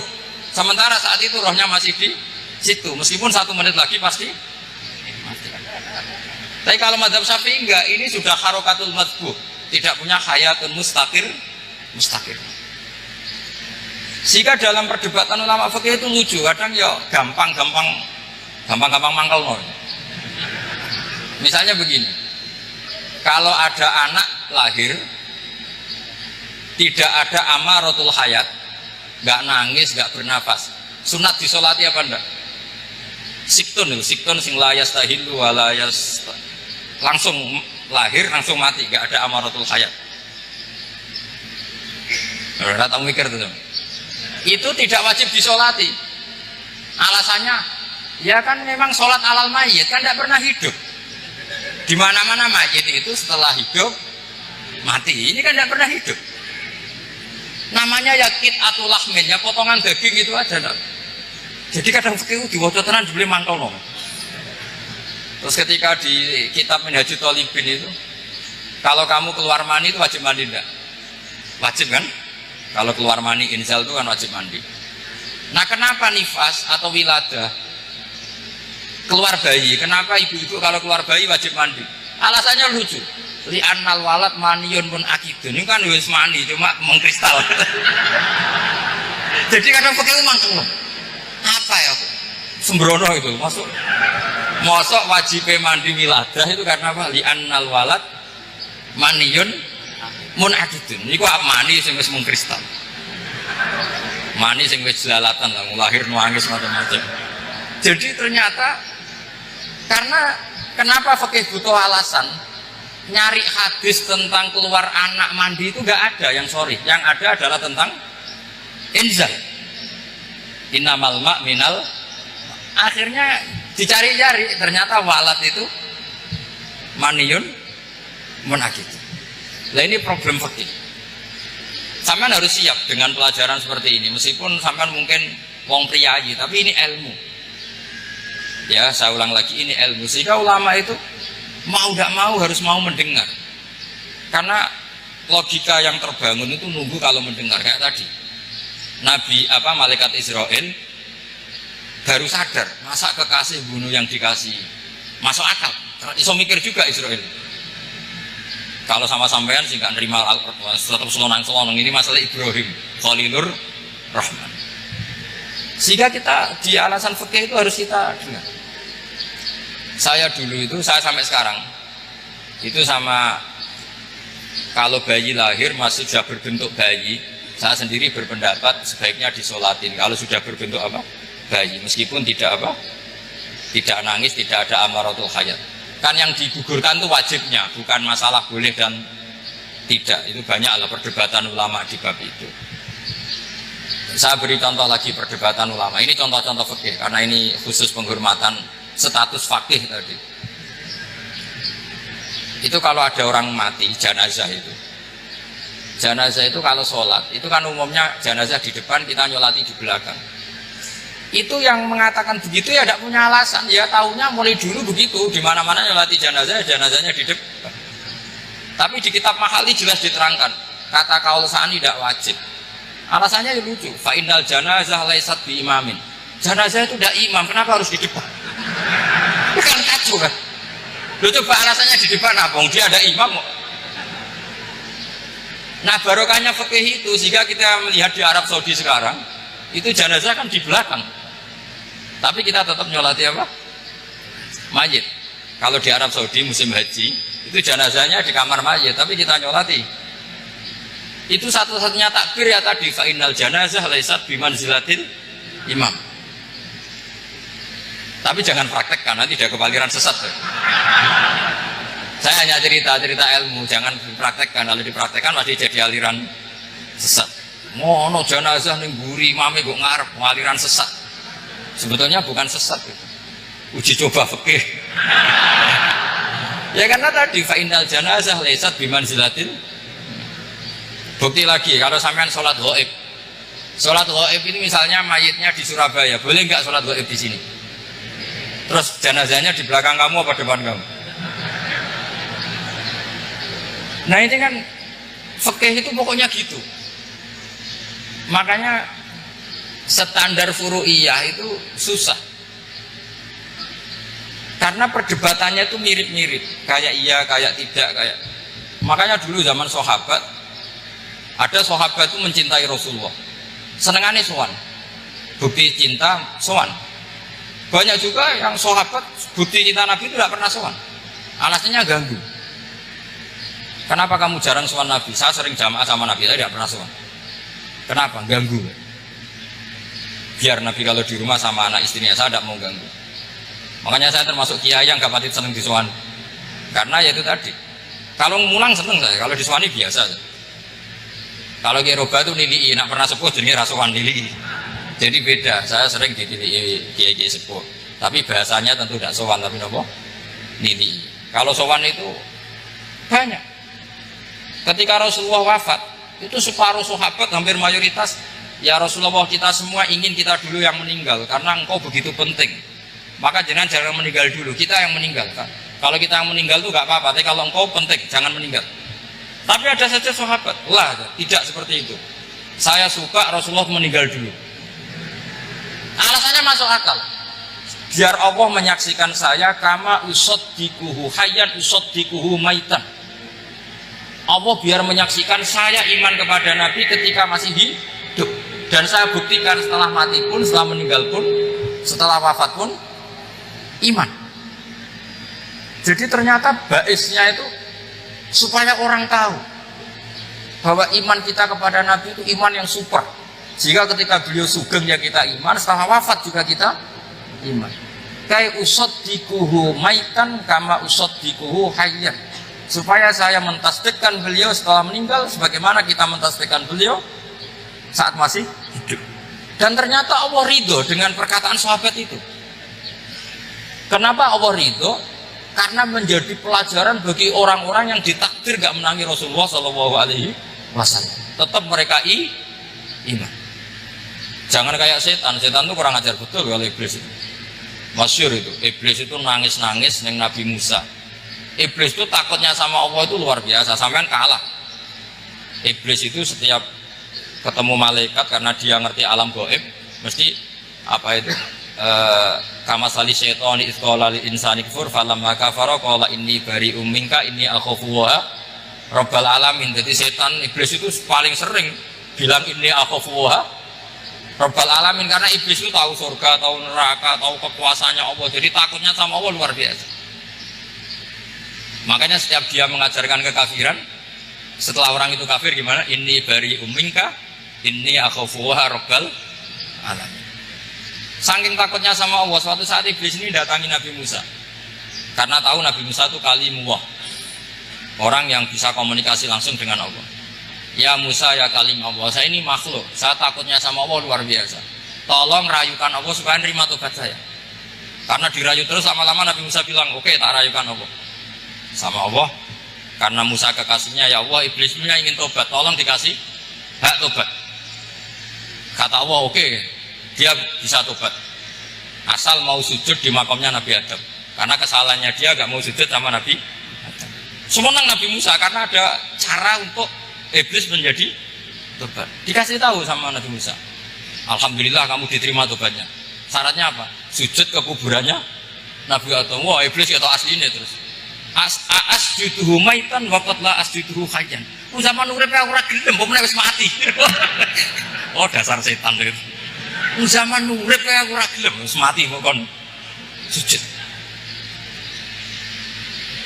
Sementara saat itu rohnya masih di situ. Meskipun 1 menit lagi pasti mati. Tapi kalau mazhab Syafi'i enggak, ini sudah harokatul madhbuh, tidak punya hayatun mustaqir. Sehingga dalam perdebatan ulama fikih itu lucu, kadang ya gampang mangkel no. Misalnya begini, kalau ada anak lahir tidak ada amaratul hayat, nggak nangis, nggak bernafas, sunat disolati apa enggak? Siktun sing layas tahilu walayas, langsung lahir langsung mati, nggak ada amaratul hayat. Udah tahu mikir tuh. Itu tidak wajib disolati. Alasannya, ya kan memang sholat alal mayit kan tidak pernah hidup. Di mana-mana mayit itu setelah hidup mati. Ini kan tidak pernah hidup. Namanya ya qit'atul lahmin, ya potongan daging itu aja. Nak. Jadi kadang fikih diwaca tenan dibeli mangkel no. Terus ketika di kitab Minhajul Thalibin itu, kalau kamu keluar mani itu wajib mandi enggak? Wajib kan? Kalau keluar mani inzal itu kan wajib mandi. Nah kenapa nifas atau wiladah keluar bayi? Kenapa ibu-ibu kalau keluar bayi wajib mandi? Alasannya lucu. Li'annal walad maniyun pun akidun. Ini kan wis mani cuma mengkristal. Jadi kadang pakai mangkel. Apa ya? Sembrono itu masuk. Mosok wajib mandi wiladah itu karena apa? Li'annal walad maniyun mun akidun. Niku mani sing wis mengkristal. Mani sing wis jelalatan lah, lahir nangis macam-macam. Jadi ternyata karena kenapa fikih butuh alasan? Nyari hadis tentang keluar anak mandi itu enggak ada yang sorry. Yang ada adalah tentang inzal. Innamal ma' minal. Akhirnya dicari-cari ternyata walad itu maniyun munakid. Nah ini problem fikih. Sampean harus siap dengan pelajaran seperti ini. Meskipun sampean mungkin wong priayi, tapi ini ilmu. Ya, saya ulang lagi, ini ilmu. Sehingga ulama itu mau tidak mau harus mau mendengar. Karena logika yang terbangun itu nunggu kalau mendengar kayak tadi. Nabi malaikat Israel baru sadar, masa kekasih bunuh yang dikasih, masuk akal. Iso mikir juga Israel. Kalau sama sampean sih nggak nerima tetap selonang-selonang, ini masalah Ibrahim Khalilur Rahman. Sehingga kita di alasan fikih itu harus kita dengar. Saya dulu itu, saya sampai sekarang itu sama, kalau bayi lahir masih sudah berbentuk bayi, saya sendiri berpendapat sebaiknya disolatin kalau sudah berbentuk bayi, meskipun tidak nangis, tidak ada amaratul hayat. Kan yang digugurkan itu wajibnya, bukan masalah boleh dan tidak. Itu banyaklah perdebatan ulama di bab itu. Saya beri contoh lagi perdebatan ulama. Ini contoh-contoh fikih karena ini khusus penghormatan status fakih tadi. Itu kalau ada orang mati, jenazah itu. Jenazah itu kalau sholat, itu kan umumnya jenazah di depan, kita nyolati di belakang. Itu yang mengatakan begitu ya tidak punya alasan, ya tahunya mulai dulu begitu, di mana-mana nyolati jenazah, jenazahnya di depan. Tapi di kitab Mahali jelas diterangkan, kata kaul sa'ani tidak wajib. Alasannya ya lucu, fa innal janazah laisat bi imamin. Jenazah itu tidak imam, kenapa harus di depan? Bukan kacau kan? Lu coba alasannya di depan apa? Dia ada imam kok. Nah barokahnya fikih itu, sehingga kita melihat di Arab Saudi sekarang itu jenazah kan di belakang, tapi kita tetap nyolati mayit. Kalau di Arab Saudi musim haji itu jenazahnya di kamar mayit, tapi kita nyolati. Itu satu-satunya takbir ya tadi, fa innal janazah laisat bimanzilatil imam. Tapi jangan praktekkan, nanti dia kepaliran sesat. Saya hanya cerita ilmu, jangan dipraktekkan. Kalau dipraktekkan pasti jadi aliran sesat. Mono jenazah ning mburi imame kok ngarep aliran sesat. Sebetulnya bukan sesat itu. Uji coba fikih. Ya karena tadi fa innal janazah laisat bimanzilatil. Bukti lagi kalau sampean sholat ghaib. Sholat ghaib ini misalnya mayitnya di Surabaya, boleh nggak sholat ghaib di sini? Terus jenazahnya di belakang kamu apa depan kamu? Nah ini kan fikih itu pokoknya gitu. Makanya standar furu'iyah itu susah. Karena perdebatannya itu mirip-mirip, kayak iya, kayak tidak, kayak. Makanya dulu zaman sahabat, ada sahabat itu mencintai Rasulullah. Senengannya sowan. Bukti cinta sowan. Banyak juga yang sahabat bukti cinta Nabi itu tidak pernah sowan. Alasannya ganggu. Kenapa kamu jarang sowan Nabi? Saya sering jamaah sama Nabi, saya tidak pernah sowan. Kenapa? Ganggu. Biar Nabi kalau di rumah sama anak istrinya, saya tidak mau ganggu. Makanya saya termasuk kiai yang gak pati seneng disowan. Karena ya itu tadi. Kalau mulang seneng saya, kalau disowani biasa. Kalau kiai roba itu nilai, nak pernah sepuh jenis rasuan nilai. Jadi beda. Saya sering ditilai kiai sepuh. Tapi bahasanya tentu tidak sowan, tapi nopo nilai. Kalau sowan itu banyak. Ketika Rasulullah wafat, itu separuh sahabat hampir mayoritas, ya Rasulullah kita semua ingin kita dulu yang meninggal karena engkau begitu penting. Maka jangan meninggal dulu, kita yang meninggal kan. Kalau kita yang meninggal itu gak apa-apa, tapi kalau engkau penting jangan meninggal. Tapi ada saja sahabat, tidak seperti itu. Saya suka Rasulullah meninggal dulu. Alasannya masuk akal. Biar Allah menyaksikan saya kama usaddikuhu hayyan usaddikuhu maitan. Allah biar menyaksikan saya iman kepada Nabi ketika masih hidup, dan saya buktikan setelah mati pun, setelah meninggal pun, setelah wafat pun iman. Jadi ternyata baisnya itu supaya orang tahu bahwa iman kita kepada Nabi itu iman yang super. Jika ketika beliau sugeng ya kita iman, setelah wafat juga kita iman. Kayak usaddikuhu maitan kama usaddikuhu hayyan. Supaya saya mentasdikkan beliau setelah meninggal sebagaimana kita mentasdikkan beliau saat masih hidup. Dan ternyata Allah ridho dengan perkataan sahabat itu. Kenapa Allah ridho? Karena menjadi pelajaran bagi orang-orang yang ditakdir gak menangi Rasulullah SAW. Tetap mereka iman. Jangan kayak setan itu kurang ajar betul kalau iblis itu. Masyhur itu, iblis itu nangis-nangis neng Nabi Musa. Iblis itu takutnya sama Allah itu luar biasa, sampean kalah. Iblis itu setiap ketemu malaikat karena dia ngerti alam gaib mesti apa itu kama sali syaitani isqala lil insani kufur falamma kafara qala inni bari'um minka inni akhafu wa rabbal alamin. Jadi setan iblis itu paling sering bilang inni akhafu wa rabbal alamin karena iblis itu tahu surga, tahu neraka, tahu kekuasaannya Allah. Jadi takutnya sama Allah luar biasa. Makanya setiap dia mengajarkan kekafiran, setelah orang itu kafir gimana? Inni bari'um minka inni akhafu wa rabbal alamin. Saking takutnya sama Allah, suatu saat iblis ini datangi Nabi Musa karena tahu Nabi Musa itu kalimullah, orang yang bisa komunikasi langsung dengan Allah. Ya Musa ya kalim Allah, saya ini makhluk, saya takutnya sama Allah luar biasa, tolong rayukan Allah supaya nerima tobat saya. Karena dirayu terus lama-lama Nabi Musa bilang oke, tak rayukan Allah sama Allah. Karena Musa kekasihnya, ya Allah iblisnya ingin tobat, tolong dikasih hak tobat. Kata Allah oke, dia bisa tobat asal mau sujud di makamnya Nabi Adam, karena kesalahannya dia gak mau sujud sama Nabi Adam. Semenang Nabi Musa karena ada cara untuk iblis menjadi tobat. Dikasih tahu sama Nabi Musa, alhamdulillah kamu diterima tobatnya. Syaratnya apa? Sujud ke kuburannya Nabi Adam. Wah iblis ya tau aslinya terus asjuduhu maitan wa qad la asjuduhu hayyan. Zaman urip ora gelem kok wis mati. Oh dasar setan itu. Zaman urip aku ora gelem wis mati kok kon sujud.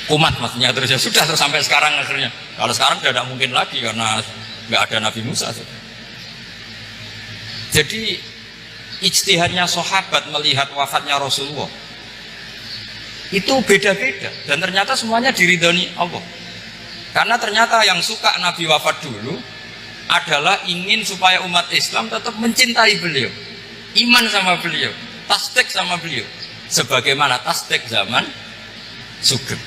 Kumat maksudnya terus ya sudah terus sampai sekarang akhirnya. Kalau sekarang sudah tidak mungkin lagi karena nggak ada Nabi Musa. Jadi ijtihadnya sahabat melihat wafatnya Rasulullah itu beda-beda dan ternyata semuanya diridhoni Allah. Karena ternyata yang suka Nabi wafat dulu adalah ingin supaya umat Islam tetap mencintai beliau, iman sama beliau, tasdik sama beliau, sebagaimana tasdik zaman Sugeng.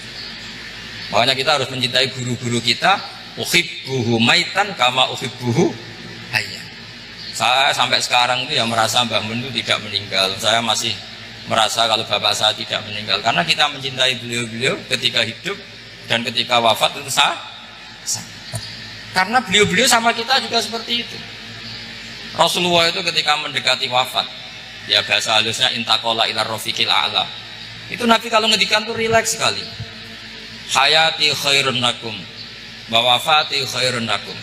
Makanya kita harus mencintai guru-guru kita. Uhibbuhu maitan kama uhibbuhu hayyan. Saya sampai sekarang itu ya merasa Mbah Mun itu tidak meninggal. Saya masih merasa kalau bapak saya tidak meninggal karena kita mencintai beliau-beliau ketika hidup dan ketika wafat itu sah. Karena beliau-beliau sama kita juga seperti itu. Rasulullah itu ketika mendekati wafat, ya bahasa halusnya intaqala ila rafiqil a'la. Itu Nabi kalau ngedikan tuh rileks sekali. Hayati khairun lakum wa wafati khairun lakum.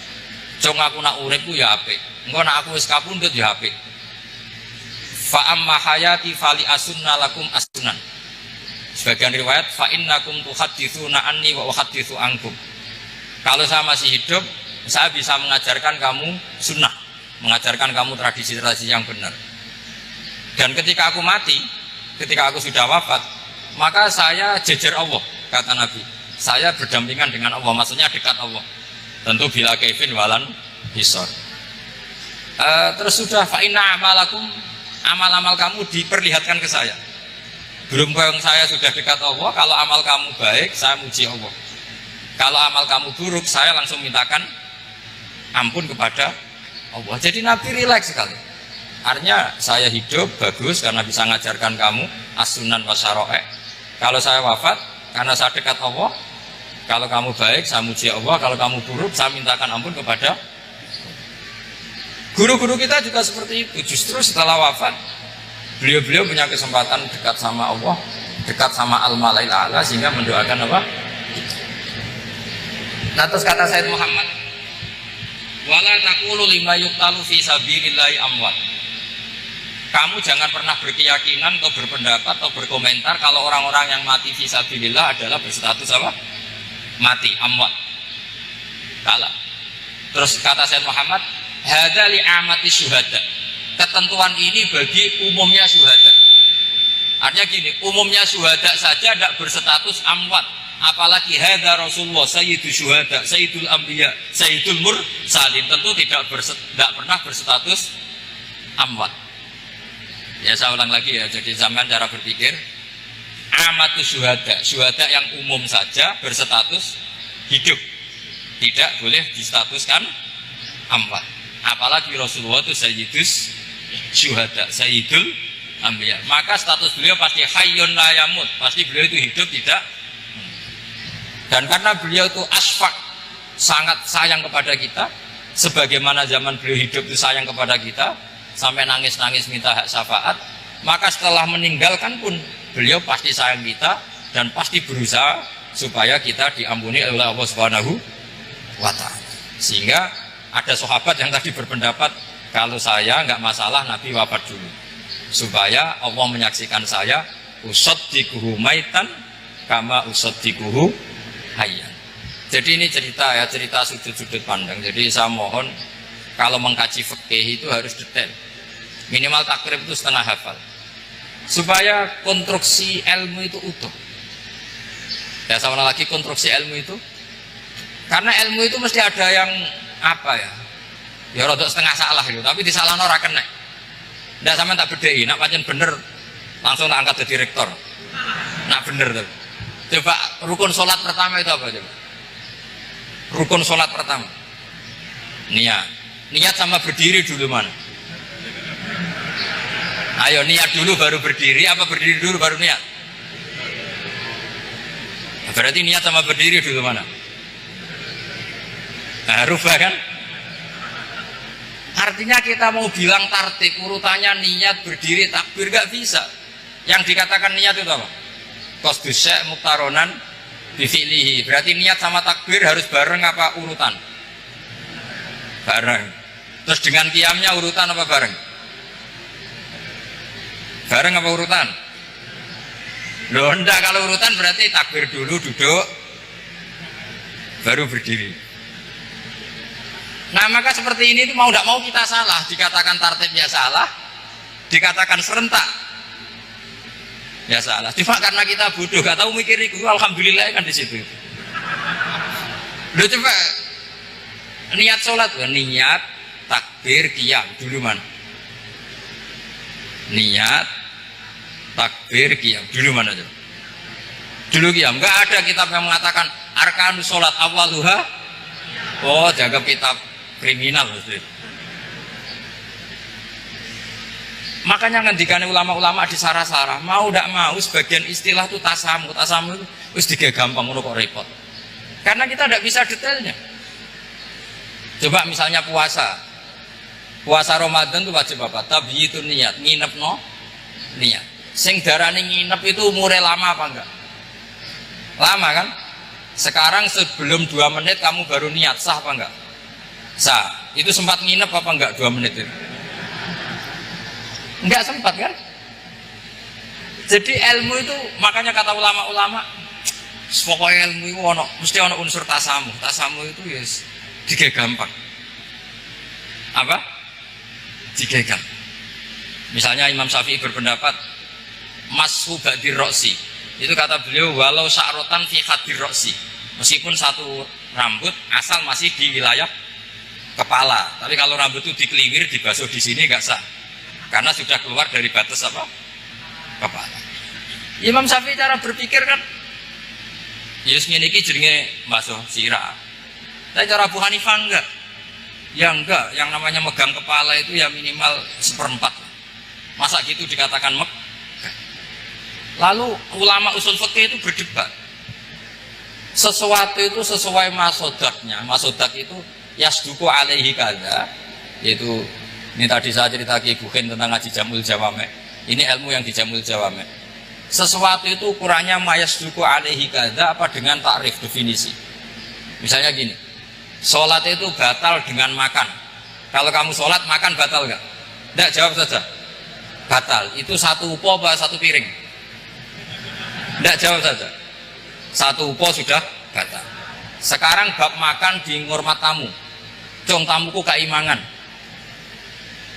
Cung aku nak urip ku ya apik. Engko nak aku wis kapundhut ya apik. Fa amma hayati fali asunna lakum asunan. Sebagian riwayat fa innakum tuhadditsuna anni wa uhadditsu ankum. Kalau saya masih hidup, saya bisa mengajarkan kamu sunnah, mengajarkan kamu tradisi-tradisi yang benar. Dan ketika aku mati, ketika aku sudah wafat, maka saya jejer Allah, kata Nabi. Saya berdampingan dengan Allah, maksudnya dekat Allah. Tentu bila kaifin walan hisor. Terus sudah fa inna amalakum, amal-amal kamu diperlihatkan ke saya. Berhubung saya sudah dekat Allah, kalau amal kamu baik, saya muji Allah. Kalau amal kamu buruk, saya langsung mintakan ampun kepada Allah. Jadi Nabi rileks sekali. Artinya saya hidup bagus karena bisa mengajarkan kamu as-sunan wa syara'i'. Kalau saya wafat karena saya dekat Allah, kalau kamu baik, saya muji Allah. Kalau kamu buruk, saya mintakan ampun kepada guru-guru kita juga seperti itu. Justru setelah wafat, beliau-beliau punya kesempatan dekat sama Allah, dekat sama Al-Malail A'la, sehingga mendoakan apa? Nah terus kata Sayyid Muhammad, wala taqulu lima yuqtalu fi sabilillahi amwat. Kamu jangan pernah berkeyakinan atau berpendapat atau berkomentar kalau orang-orang yang mati fi sabilillah adalah berstatus apa? Mati, amwat. Kalah. Terus kata Sayyid Muhammad, hadza li amati syuhada. Ketentuan ini bagi umumnya syuhada. Artinya gini, umumnya syuhada saja tidak berstatus amwat. Apalagi hadza Rasulullah sayyidul syuhada, sayyidul anbiya, sayyidul mursalin, tentu tidak pernah berstatus amwat. Ya saya ulang lagi ya, jadi zaman cara berpikir amatus syuhada, syuhada yang umum saja berstatus hidup, tidak boleh distatuskan amwat. Apalagi Rasulullah itu sayyidus syuhada, sayyidul anbiya, maka status beliau pasti hayyun la yamut, pasti beliau itu hidup tidak. Dan karena beliau itu asfaq sangat sayang kepada kita, sebagaimana zaman beliau hidup itu sayang kepada kita, sampai nangis-nangis minta hak syafaat, maka setelah meninggalkan pun beliau pasti sayang kita dan pasti berusaha supaya kita diampuni oleh Allah Subhanahu wa ta'ala. Sehingga ada sahabat yang tadi berpendapat, kalau saya nggak masalah Nabi wafat dulu, supaya Allah menyaksikan saya usaddiquhu maitan kama usaddiquhu hayyan. Jadi ini cerita ya, cerita sudut-sudut pandang. Jadi saya mohon kalau mengkaji fikih itu harus detail. Minimal takrib itu setengah hafal. Supaya konstruksi ilmu itu utuh. Ya sama lagi konstruksi ilmu itu. Karena ilmu itu mesti ada yang apa ya? Ya rodok setengah salah gitu, tapi disalahno ora kena. Ndak sampean tak bedheki, nak pancen bener langsung tak angkat jadi rektor. Nak bener tuh. Coba rukun sholat pertama itu apa coba? Rukun sholat pertama niat sama berdiri dulu mana? Ayo niat dulu baru berdiri, apa berdiri dulu baru niat? Berarti niat sama berdiri dulu mana? Nah, rubah kan? Artinya kita mau bilang tartib urutannya niat, berdiri, takbir gak bisa. Yang dikatakan niat itu apa? Qasdus syai' muqtaronan bifi'lihi. Berarti niat sama takbir harus bareng apa urutan? Bareng. Terus dengan qiyamnya urutan apa bareng? Bareng apa urutan? Loh enggak, kalau urutan berarti takbir dulu, duduk, baru berdiri. Nah maka seperti ini mau tidak mau kita salah. Dikatakan tartibnya salah, dikatakan serentak ya salah. Cuma karena kita bodoh, gak tahu mikir itu, alhamdulillah kan di situ. Loh coba niat sholat, niat, takbir, qiyam dulu mana? Niat, takbir, qiyam dulu mana coba? Dulu qiyam. Gak ada kitab yang mengatakan arkanus sholat awaluha. Oh jaga kitab kriminal mesti. Makanya ngendikane ulama-ulama di sarah-sarah, mau tidak mau sebagian istilah itu tasamu itu wis gampang ngono kok repot. Karena kita tidak bisa detailnya. Coba misalnya puasa Ramadan itu wajib apa? Tabyitun niat, nginep no niat. Sing darani nginep itu umurnya lama apa enggak? Lama kan? Sekarang sebelum 2 menit kamu baru niat, sah apa enggak? Sah. Itu sempat nginep apa enggak 2 menit itu? Enggak sempat kan? Jadi ilmu itu, makanya kata ulama-ulama, pokoknya ilmu itu mesti ada unsur tasamu. Tasamu itu ya tiga gampang. Apa? Tiga gampang. Misalnya Imam Syafi'i berpendapat mashu ba'dir roksi. Itu kata beliau walau sya'rotan fi hadir roksi. Meskipun satu rambut asal masih di wilayah kepala. Tapi kalau rambut itu dikeliwir, dibasuh di sini enggak sah. Karena sudah keluar dari batas apa? Kepala. Imam Syafi'i cara berpikir kan Yus ngene iki jenenge basuh sirah. Tapi cara Abu Hanifah enggak. Ya enggak, yang namanya megang kepala itu ya minimal 1/4. Masa gitu dikatakan Lalu ulama usul fikih itu berdebat. Sesuatu itu sesuai masodaknya. Masodak itu yasduku alaihi kada, yaitu ini tadi saya cerita Ki Bukin tentang ngaji Jamul Jawame. Ini ilmu yang di Jamul Jawame. Sesuatu itu ukurannya mayasduku alaihi kada apa dengan takrif definisi. Misalnya gini, sholat itu batal dengan makan. Kalau kamu sholat makan batal nggak? Nggak, jawab saja. Batal. Itu satu upo apa satu piring? Nggak, jawab saja. Satu upo sudah batal. Sekarang bab makan di ngurmat tamu. Jong tamuku keimangan.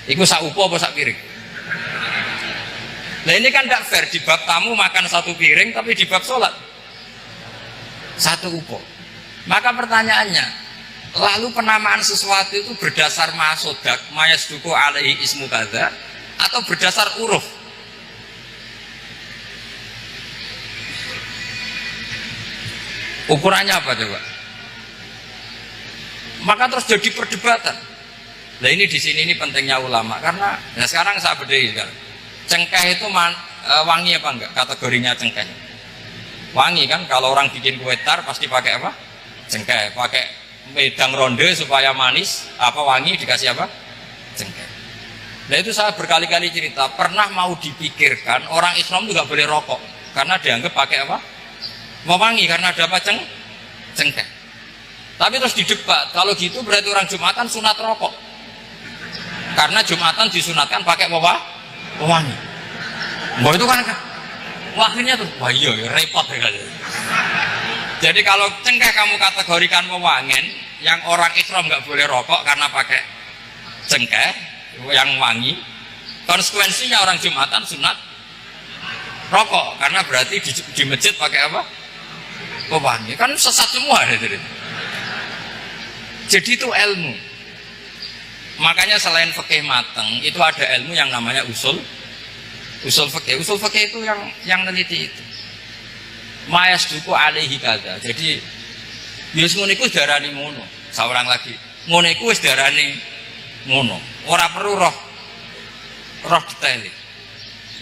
Iku sak upo apa sak piring? Nah ini kan tidak fair, di bab tamu makan satu piring, tapi di bab sholat satu upo. Maka pertanyaannya, lalu penamaan sesuatu itu berdasar masodak, mayasduku alaihi ismu kadza, atau berdasar uruf? Ukurannya apa coba? Maka terus jadi perdebatan. Nah ini di sini ini pentingnya ulama karena nah sekarang saya bedai sekarang. Cengkeh itu wangi apa enggak? Kategorinya cengkeh. Wangi kan, kalau orang bikin kue tar pasti pakai apa? Cengkeh, pakai wedang ronde supaya manis, apa wangi dikasih apa? Cengkeh. Nah itu saya berkali-kali cerita, pernah mau dipikirkan orang Islam itu nggak boleh rokok karena dianggap pakai apa? Mewangi karena ada apa? Cengkeh. Tapi terus didebat, kalau gitu berarti orang Jumatan sunat rokok karena Jumatan disunatkan pakai pewangi. Wah itu kan akhirnya tuh, wah iya repot ya. Jadi kalau cengkeh kamu kategorikan pewangen, yang orang Islam nggak boleh rokok karena pakai cengkeh yang wangi, konsekuensinya orang Jumatan sunat rokok karena berarti di masjid pakai apa? Pewangi. Kan sesat semua ya. Jadi itu ilmu. Makanya selain fikih mateng, itu ada ilmu yang namanya usul fikih. Usul fikih itu yang neliti itu. Mayas duku alaihi kada. Jadi yus ngono iku darani ngono. Saurang lagi. Ngono iku wis darani ngono. Ora perlu roh detail.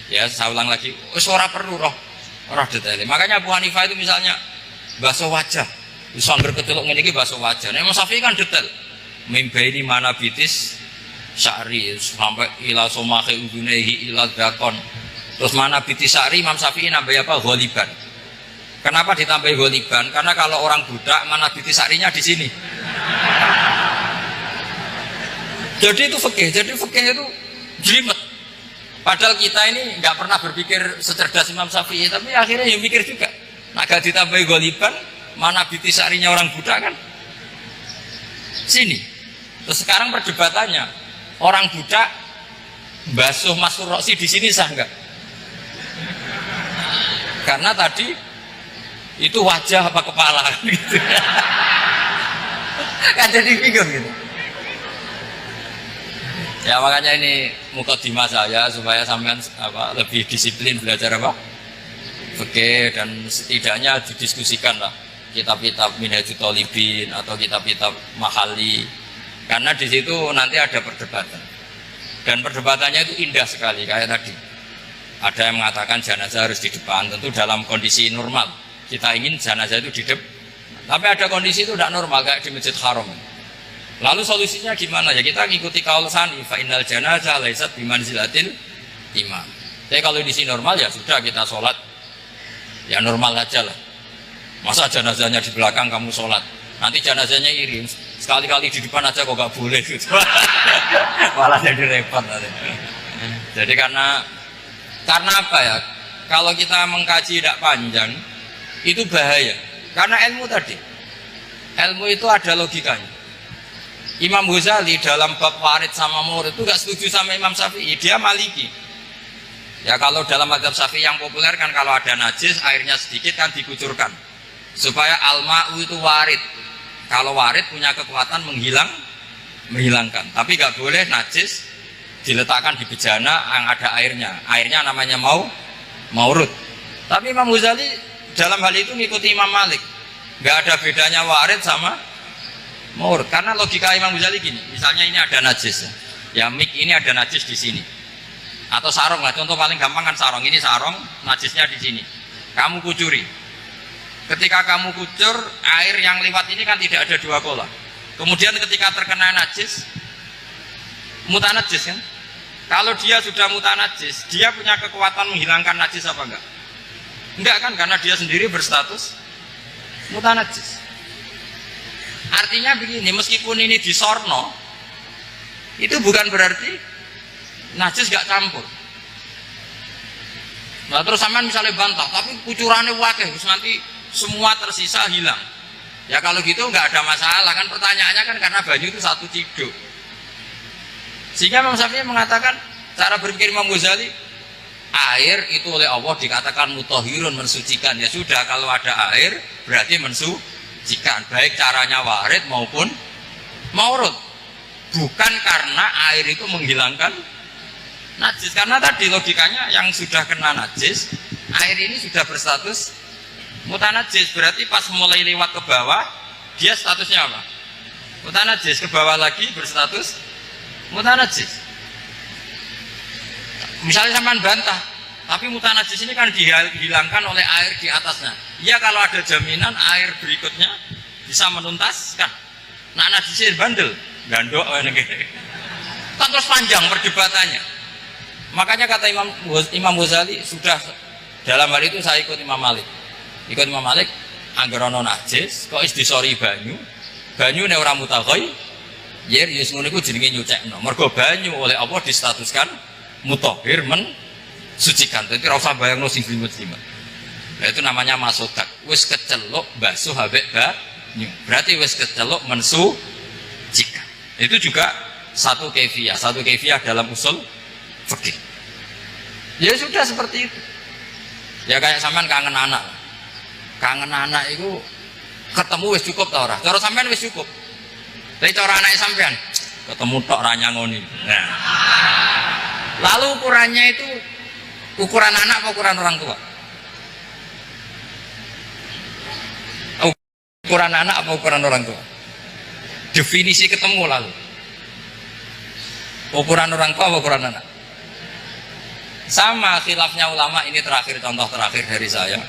Ya, saya ulang lagi. Wis ora perlu roh detail. Makanya Abu Hanifah itu misalnya basuh wajah. Sambil ketuluk ngene iki basuh wajah. Nek Imam Syafi'i kan detail. Mimbaini mana bitis sya'ri sampai ila somahe udunehi ila dakon. Terus mana bitis sya'ri Imam Syafi'i nambah apa? Ghaliban. Kenapa ditambahi ghaliban? Karena kalau orang budak mana bitis sya'rinya di sini. Jadi itu fikih. Jadi fikih itu jelimet. Padahal kita ini nggak pernah berpikir secerdas Imam Syafi'i, tapi akhirnya ya mikir juga. Nah, gak ditambahi ghaliban, mana bitis sya'rinya orang budak kan? Sini. Terus sekarang perdebatannya, orang budak basuh Masur Roksi di sini sah nggak? Karena tadi itu wajah apa kepala gitu. Kan jadi bingung gitu. Ya makanya ini mukadimah saya supaya sampean lebih disiplin belajar apa? Fikih dan setidaknya didiskusikan lah kitab-kitab Minhajul Thalibin atau kitab-kitab Mahali, karena di situ nanti ada perdebatan dan perdebatannya itu indah sekali. Kayak tadi ada yang mengatakan jenazah harus di depan, tentu dalam kondisi normal kita ingin jenazah itu di depan, tapi ada kondisi itu tidak normal kayak di Masjid Haram. Lalu solusinya gimana? Ya kita ngikuti kaul Sani, fa innal janazah laisat bimanzilatil imam. Tapi kalau di sini normal ya sudah kita sholat ya normal aja lah. Masa jenazahnya di belakang kamu sholat, nanti jenazahnya iri, sekali-kali di depan aja kok gak boleh gitu. Malah jadi repot nanti. Jadi karena apa ya, kalau kita mengkaji tidak panjang itu bahaya, karena ilmu tadi, ilmu itu ada logikanya. Imam Ghazali dalam bab warid sama murid itu gak setuju sama Imam Syafi'i, dia Maliki. Ya kalau dalam mazhab Syafi'i yang populer kan kalau ada najis airnya sedikit kan dikucurkan supaya al-ma'u itu warid. Kalau warid punya kekuatan menghilangkan. Tapi gak boleh najis diletakkan di bejana yang ada airnya. Airnya namanya maurud. Tapi Imam Ghazali dalam hal itu mengikuti Imam Malik. Gak ada bedanya warid sama maurud. Karena logika Imam Ghazali gini. Misalnya ini ada najis. Ya mik ini ada najis di sini. Atau sarung lah. Contoh paling gampang kan sarung. Ini sarung, najisnya di sini. Kamu kucuri. Ketika kamu kucur, air yang lewat ini kan tidak ada dua kola. Kemudian ketika terkena najis, mutanajis kan? Kalau dia sudah mutanajis, dia punya kekuatan menghilangkan najis apa enggak? Enggak kan? Karena dia sendiri berstatus mutanajis. Artinya begini, meskipun ini disorno, itu bukan berarti najis gak campur. Nah terus sampean misalnya bantah, tapi kucurannya wakil, terus nanti semua tersisa hilang. Ya kalau gitu nggak ada masalah kan, pertanyaannya kan karena banyu itu satu ciduk. Sehingga Imam Syafi'i mengatakan cara berpikir Imam Ghazali, air itu oleh Allah dikatakan mutahhirun, mensucikan. Ya sudah, kalau ada air berarti mensucikan, baik caranya warid maupun maurud. Bukan karena air itu menghilangkan najis, karena tadi logikanya yang sudah kena najis, air ini sudah berstatus mutanajis, berarti pas mulai lewat ke bawah dia statusnya apa? Mutanajis. Ke bawah lagi berstatus mutanajis. Misalnya sampean bantah, tapi mutanajis ini kan dihilangkan oleh air di atasnya. Ya kalau ada jaminan air berikutnya bisa menuntaskan. Nak disir bandel, gandok kan terus panjang perdebatannya. Makanya kata Imam Ghazali, sudah dalam hal itu saya ikut Imam Malik. Ikut Imam Malik, anggar ana najis, kok is disori banyu nek ora mutaghayyir, ya wis ngono iku jenenge nyucekno. Mergo banyu oleh Allah distatuskan mutahhir, mensucikan. Dadi ora usah bayangno sing slimet-slimet. Nah, itu namanya masodak. Wis keceluk basuh habek banyu. Berarti wis keceluk mensucikan. Itu juga satu kefiah dalam usul fikih. Ya sudah seperti itu. Ya kayak sampean kangen anak. Kangen anak itu ketemu wis cukup ta ora? Cara sampean wis cukup. Tapi cara anak sampean ketemu tok ra nyangoni. Nah. Lalu ukurannya itu ukuran anak apa ukuran orang tua? Ukuran anak apa ukuran orang tua? Definisi ketemu lalu. Ukuran orang tua apa ukuran anak? Sama khilafnya ulama, ini terakhir, contoh terakhir dari saya.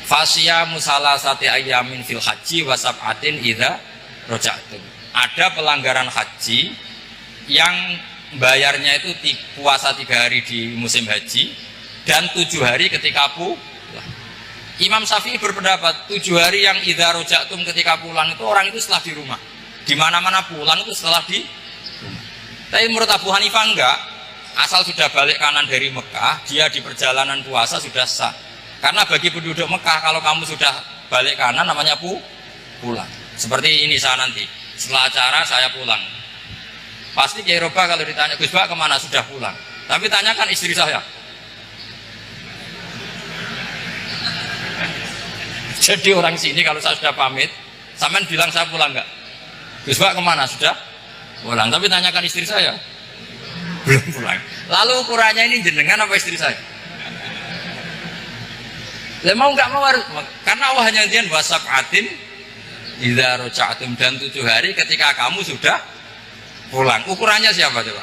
Fasya musalasati ayamin fil haji wasab'atin idza roja'tum. Ada pelanggaran haji yang bayarnya itu puasa 3 hari di musim haji dan 7 hari ketika pulang. Imam Syafi'i berpendapat 7 hari yang idza roja'tum ketika pulang itu orang itu setelah di rumah. Di mana-mana pulang itu setelah di rumah. Tapi menurut Abu Hanifah enggak. Asal sudah balik kanan dari Mekah, dia di perjalanan puasa sudah sah. Karena bagi penduduk Mekah, kalau kamu sudah balik kanan namanya pulang. Seperti ini saya nanti, setelah acara saya pulang. Pasti Kiai Roba kalau ditanya, Gus Bak kemana? Sudah pulang. Tapi tanyakan istri saya. Jadi orang sini kalau saya sudah pamit, sampean bilang saya pulang enggak? Gus Bak kemana? Sudah pulang. Tapi tanyakan istri saya. Belum pulang. Lalu ukurannya ini jenengan apa istri saya? Mau nggak mau harus, karena Allah hanya janjian wasab'atin idza roja'tum, dan 7 hari ketika kamu sudah pulang. Ukurannya siapa coba?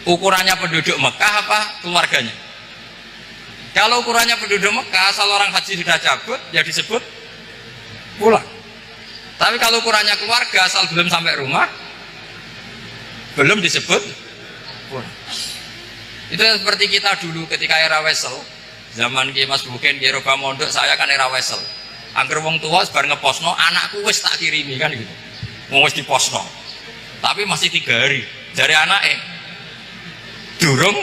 Ukurannya penduduk Mekah apa keluarganya? Kalau ukurannya penduduk Mekah, asal orang haji sudah cabut ya disebut pulang. Tapi kalau ukurannya keluarga, asal belum sampai rumah belum disebut pulang. Itu seperti kita dulu ketika era Wesel, zaman Ki Mas Buken, Ki Roba Mondok, saya kan era Wesel. Angger wong tua sebar ngeposno, anakku wis tak kirimi kan gitu. Wong wis diposno. Tapi masih 3 hari. Dari anake durung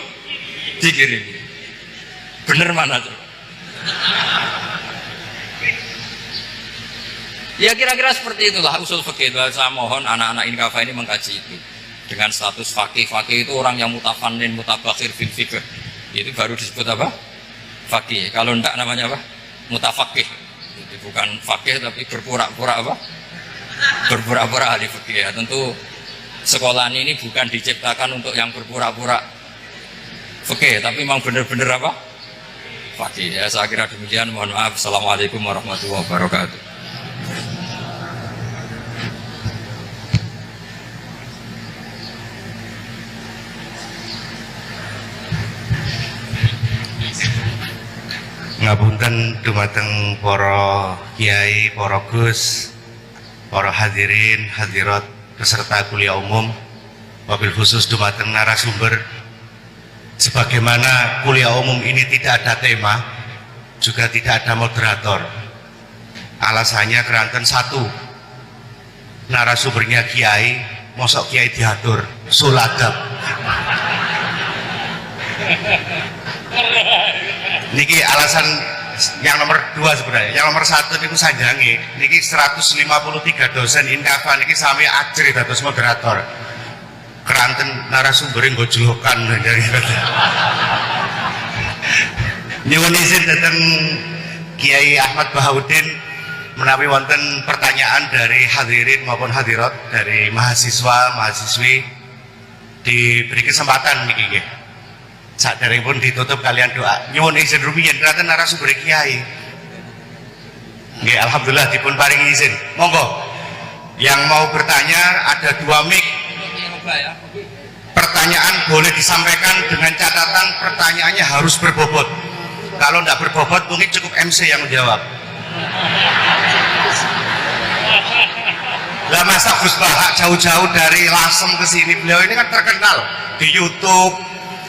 dikirimi. Bener mana tuh? Ya kira-kira seperti itulah usul fikih. Saya mohon anak-anak Inkafa ini mengkaji itu. Dengan status fakih itu orang yang mutafannin, mutabakhir fil fikih. Itu baru disebut apa? Fakih. Kalau enggak namanya apa? Mutafakih. Jadi bukan fakih tapi berpura-pura apa? Berpura-pura ahli fikih. Ya, tentu sekolah ini bukan diciptakan untuk yang berpura-pura fikih, tapi memang benar-benar apa? Fakih. Ya, saya kira demikian. Mohon maaf. Assalamualaikum warahmatullahi wabarakatuh. Ngapunten dumateng para kiai, para gus, para hadirin, hadirat peserta kuliah umum, wabil khusus dumateng narasumber. Sebagaimana kuliah umum ini tidak ada tema, juga tidak ada moderator. Alasannya keranten satu, narasumbernya kiai, mosok kiai diatur suladab. Niki alasan yang nomor 2 sebenarnya. Yang nomor 1 niku sanjange niki 153 dosen Inkafa niki sami ajri dados moderator. Keranten narasumber nggo julukan dari nyuwun izin dateng Kiai Ahmad Bahaudin menawi wonten pertanyaan dari hadirin maupun hadirat dari mahasiswa mahasiswi diberi kesempatan niki nggih. Saderengipun ditutup kalian doa. Nyuwun izin rumiyin kraten narasumber kiai. Nggih, alhamdulillah dipun paringi izin. Monggo. Yang mau bertanya ada 2 mic. Pertanyaan boleh disampaikan dengan catatan pertanyaannya harus berbobot. Kalau tidak berbobot mungkin cukup MC yang menjawab. Lah masa Gus Bahak jauh-jauh dari Lasem ke sini, beliau ini kan terkenal di YouTube,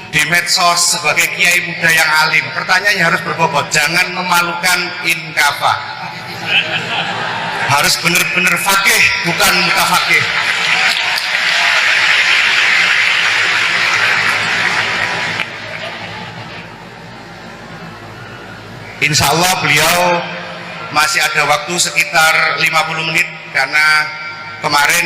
di medsos sebagai kiai muda yang alim. Pertanyaannya harus berbobot, jangan memalukan inkafa. Harus benar-benar fakih, bukan mutafakih. Insya Allah beliau masih ada waktu sekitar 50 menit karena kemarin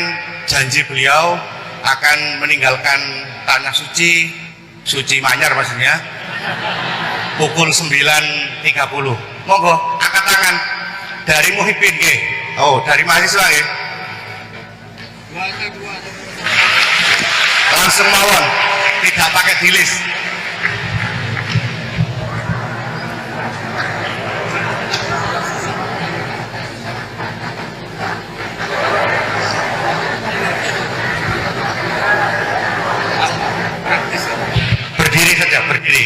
janji beliau akan meninggalkan tanah suci, suci Manyar maksudnya, pukul 9.30. Monggo angkat tangan dari Muhyiddin ke? Oh, dari mahasiswa ya? Langsung mawon, tidak pakai dilis. Berdiri saja, berdiri.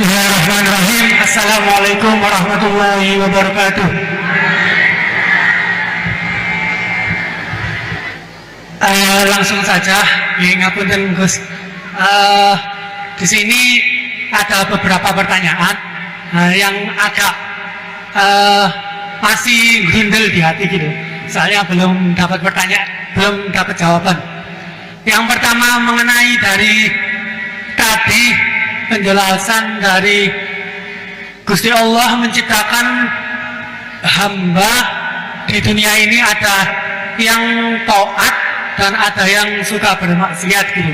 Bismillahirrahmanirrahim. Assalamualaikum warahmatullahi wabarakatuh. Langsung saja, ngapunten Gus. Di sini ada beberapa pertanyaan yang agak masih gundel di hati gitu. Saya belum dapat belum dapat jawaban. Yang pertama mengenai dari tadi penjelasan dari Gusti Allah menciptakan hamba di dunia ini, ada yang taat dan ada yang suka bermaksiat gitu.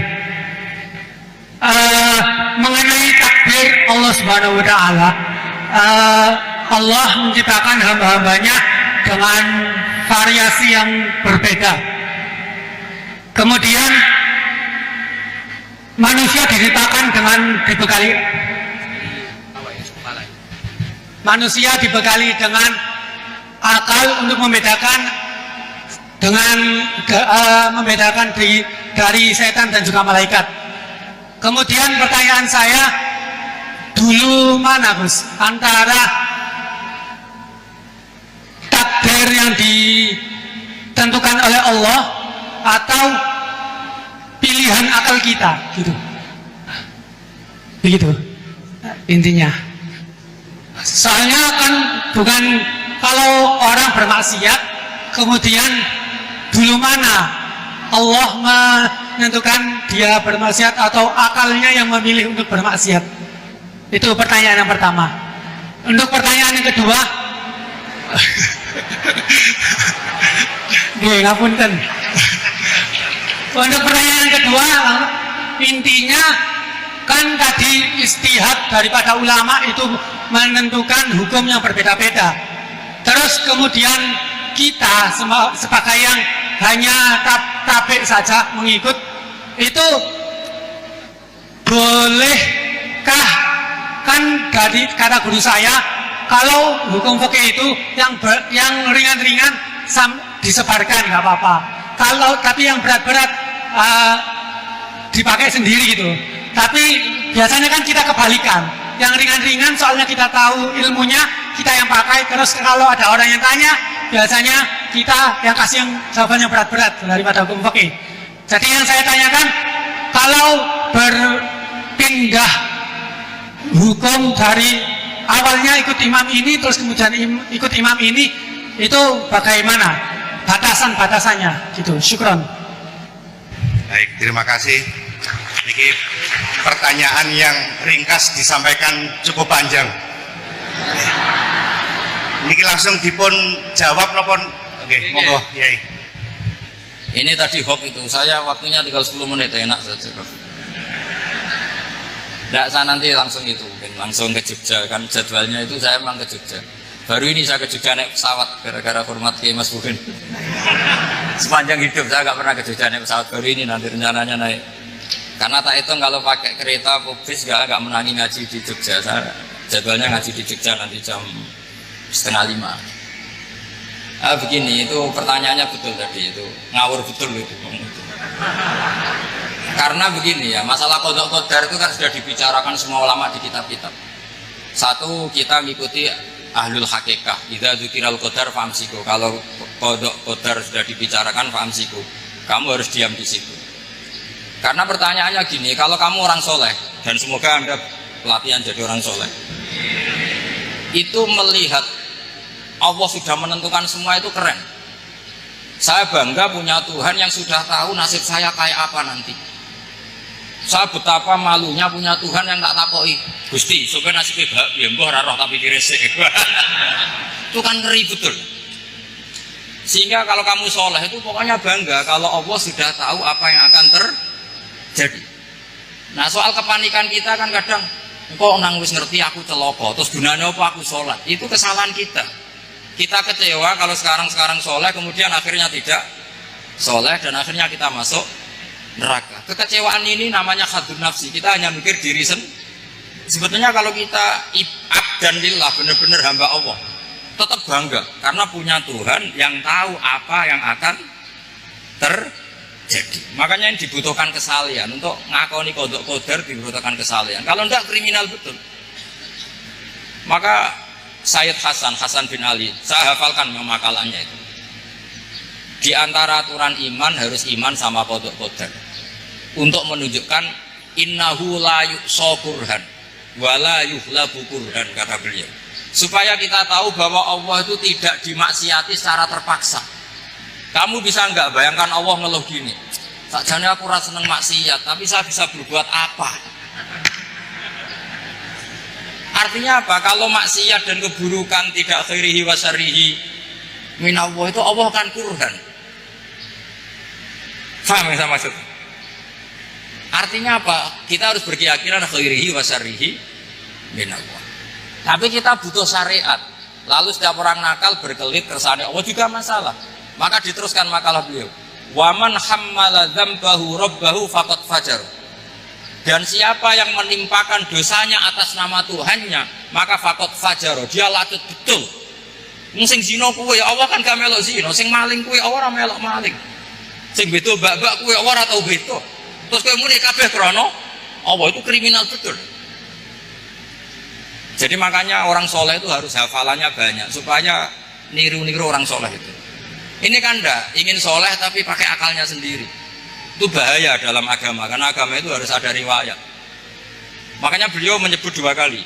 Mengenai takdir Allah Subhanahu wa Ta'ala, Allah menciptakan hamba-hambanya dengan variasi yang berbeda. Kemudian manusia diciptakan dengan dibekali dengan akal untuk membedakan dari setan dan juga malaikat. Kemudian pertanyaan saya, dulu mana Gus antara takdir yang ditentukan oleh Allah atau pilihan akal kita gitu, begitu intinya. Soalnya kan bukan kalau orang bermaksiat kemudian dulu mana Allah menentukan dia bermaksiat atau akalnya yang memilih untuk bermaksiat. Itu pertanyaan yang pertama. Untuk pertanyaan yang kedua, ngapunten. Untuk pertanyaan yang kedua, intinya kan tadi istihad daripada ulama itu menentukan hukum yang berbeda-beda. Terus kemudian kita sebagai yang hanya tabik saja mengikut, itu bolehkah? Kan dari kata guru saya, kalau hukum fikih itu yang ringan-ringan disebarkan nggak apa-apa. Tapi yang berat-berat dipakai sendiri gitu. Tapi biasanya kan kita kebalikan, yang ringan-ringan soalnya kita tahu ilmunya, kita yang pakai. Terus kalau ada orang yang tanya, biasanya kita yang kasih yang jawaban yang berat-berat daripada hukum fikih. Jadi yang saya tanyakan, kalau berpindah hukum dari awalnya ikut imam ini terus kemudian ikut imam ini, itu bagaimana batasan-batasannya gitu. Syukron. Baik, terima kasih. Ini pertanyaan yang ringkas disampaikan cukup panjang. Ini langsung dipun jawab nopon. Oke, monggo, Yai. Ini tadi hoax itu, saya waktunya tinggal 10 menit, enak saja. Tidak, saya nanti langsung itu, mungkin langsung ke Jogja, kan jadwalnya itu saya emang ke Jogja. Baru ini saya ke Jogja naik pesawat gara-gara hormat ke Mas Bukin. Sepanjang hidup saya nggak pernah ke Jogja naik pesawat baru ini, nanti rencananya naik. Karena tak hitung kalau pakai kereta bis nggak menangi ngaji di Jogja. Saya jadwalnya ngaji di Jogja nanti jam 4:30. Begini, itu pertanyaannya betul tadi, itu ngawur betul itu. Karena begini ya, masalah qadha qadar itu kan sudah dibicarakan semua ulama di kitab-kitab. Satu, kita mengikuti ahlul hakikah. Idza dzikiral qadar famsiku. Kalau qadha qadar sudah dibicarakan famsiku, kamu harus diam di situ. Karena pertanyaannya gini, kalau kamu orang soleh, dan semoga Anda pelatihan jadi orang soleh, itu melihat Allah sudah menentukan semua, itu keren. Saya bangga punya Tuhan yang sudah tahu nasib saya kayak apa nanti. Saya betapa malunya punya Tuhan yang tak takoi, Gusti, supaya nasibnya bahagia, mbah roh tapi diresik. Itu kan ngeri betul. Sehingga kalau kamu soleh itu pokoknya bangga kalau Allah sudah tahu apa yang akan terjadi. Nah, soal kepanikan kita kan kadang, kok nang wis ngerti aku celoko, terus gunanya apa aku sholat? Itu kesalahan kita. Kita kecewa kalau sekarang soleh, kemudian akhirnya tidak soleh, dan akhirnya kita masuk neraka. Kekecewaan ini namanya khadun nafsi. Kita hanya mikir diri sendiri. Sebetulnya kalau kita abdan lillah, benar-benar hamba Allah, tetap bangga karena punya Tuhan yang tahu apa yang akan terjadi. Makanya yang dibutuhkan kesalian untuk ngakoni qadha qadar, dibutuhkan kesalian. Kalau enggak, kriminal betul. Maka Sayyid Hasan bin Ali, saya hafalkan makalannya itu. Di antara aturan iman harus iman sama qadha qadar. Untuk menunjukkan innahu la yuqsa qurhan wa la yuhlabu qurhan, kata beliau. Supaya kita tahu bahwa Allah itu tidak dimaksiati secara terpaksa. Kamu bisa nggak bayangkan Allah ngeluh gini, sakjane aku rasa seneng maksiat, tapi saya bisa berbuat apa? Artinya apa? Kalau maksiat dan keburukan tidak khairihi wa syarrihi min Allah, itu Allah kan kurhan. Paham yang saya maksud? Artinya apa? Kita harus berkeyakinan khairihi wa syarrihi min Allah. Tapi kita butuh syariat. Lalu setiap orang nakal berkelit kersane Allah juga masalah. Maka diteruskan makalah beliau. Waman hammala dzambahu rabbahu faqad fajar. Dan siapa yang menimpakan dosanya atas nama Tuhannya, maka faqad fajar. Dia lacut betul. Sing zina kuwe Allah kan gak melok zina, sing maling kuwe ora melok maling. Sing beto bak-bak kuwe ora tau beto. Terus kowe muni kabeh krana Allah, itu kriminal betul. Jadi makanya orang soleh itu harus hafalannya banyak supaya niru-niru orang soleh itu. Ini kan enggak ingin soleh tapi pakai akalnya sendiri. Itu bahaya dalam agama, karena agama itu harus ada riwayat. Makanya beliau menyebut 2 kali.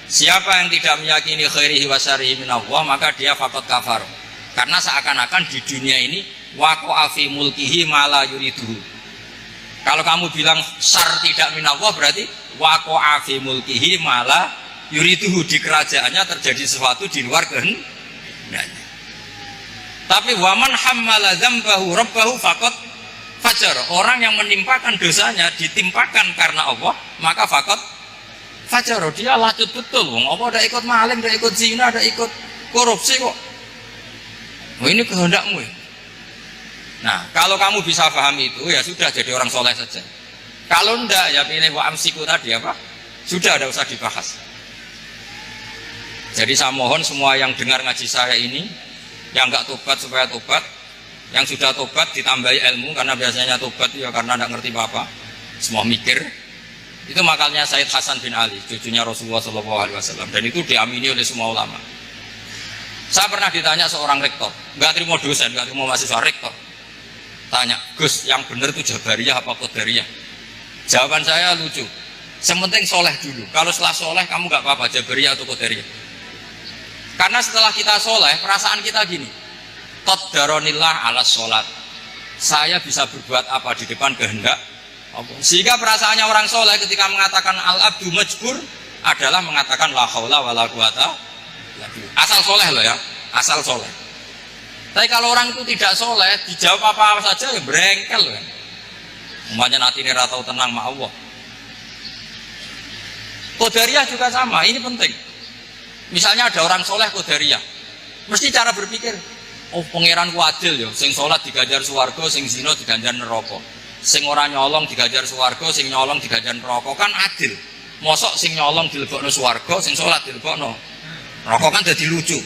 Siapa yang tidak meyakini khairihi wa syarrihi min Allah, maka dia faqad kafar. Karena seakan-akan di dunia ini waqa'a fi mulkihi ma la yuriduhu. Kalau kamu bilang syar tidak min Allah, berarti waqa'a fi mulkihi ma la yuriduhu, di kerajaannya terjadi sesuatu di luar kehendaknya. Tapi waman hammala dzambahu rabbahu faqad fajar. Orang yang menimpakan dosanya ditimpakan karena Allah, maka faqad fajar. Dia lacut betul. Wong apa ada ikut maling, ada ikut zina, ada ikut korupsi kok. Oh, ini kehendakmu ya. Nah, kalau kamu bisa paham itu, ya sudah jadi orang soleh saja. Kalau enggak, ya pilih wa amsiku tadi apa? Sudah, ada usah dibahas. Jadi saya mohon semua yang dengar ngaji saya ini, yang enggak tobat supaya tobat, yang sudah tobat ditambahi ilmu, karena biasanya tobat ya karena enggak ngerti apa-apa, semua mikir. Itu makalnya Sayyid Hasan bin Ali, cucunya Rasulullah SAW, dan itu diamini oleh semua ulama. Saya pernah ditanya seorang rektor, enggak terima dosen, enggak terima mahasiswa, rektor. Tanya, Gus, yang benar itu Jabariyah apa Qadariyah? Jawaban saya lucu. Sementing soleh dulu. Kalau setelah soleh kamu nggak apa-apa Jabariyah atau Qadariyah. Karena setelah kita soleh, perasaan kita gini. Qaddaronillah ala sholat. Saya bisa berbuat apa di depan kehendak Allah. Sehingga perasaannya orang soleh ketika mengatakan al-abdu majbur adalah mengatakan la haula wala quwata. Asal soleh loh ya, asal soleh. Tapi kalau orang itu tidak soleh, dijawab apa saja ya berengkel kan. Umpamanya nanti ini ratau tenang sama Allah. Qadariyah juga sama, ini penting. Misalnya ada orang soleh Qadariyah, mesti cara berpikir, oh pangeran ku adil ya, sing salat diganjar swarga, sing zina diganjar neraka. Sing ora nyolong diganjar swarga, sing nyolong diganjar neraka, kan adil. Mosok sing nyolong dilebokno swarga, sing salat dilebokno neraka, kan jadi lucu.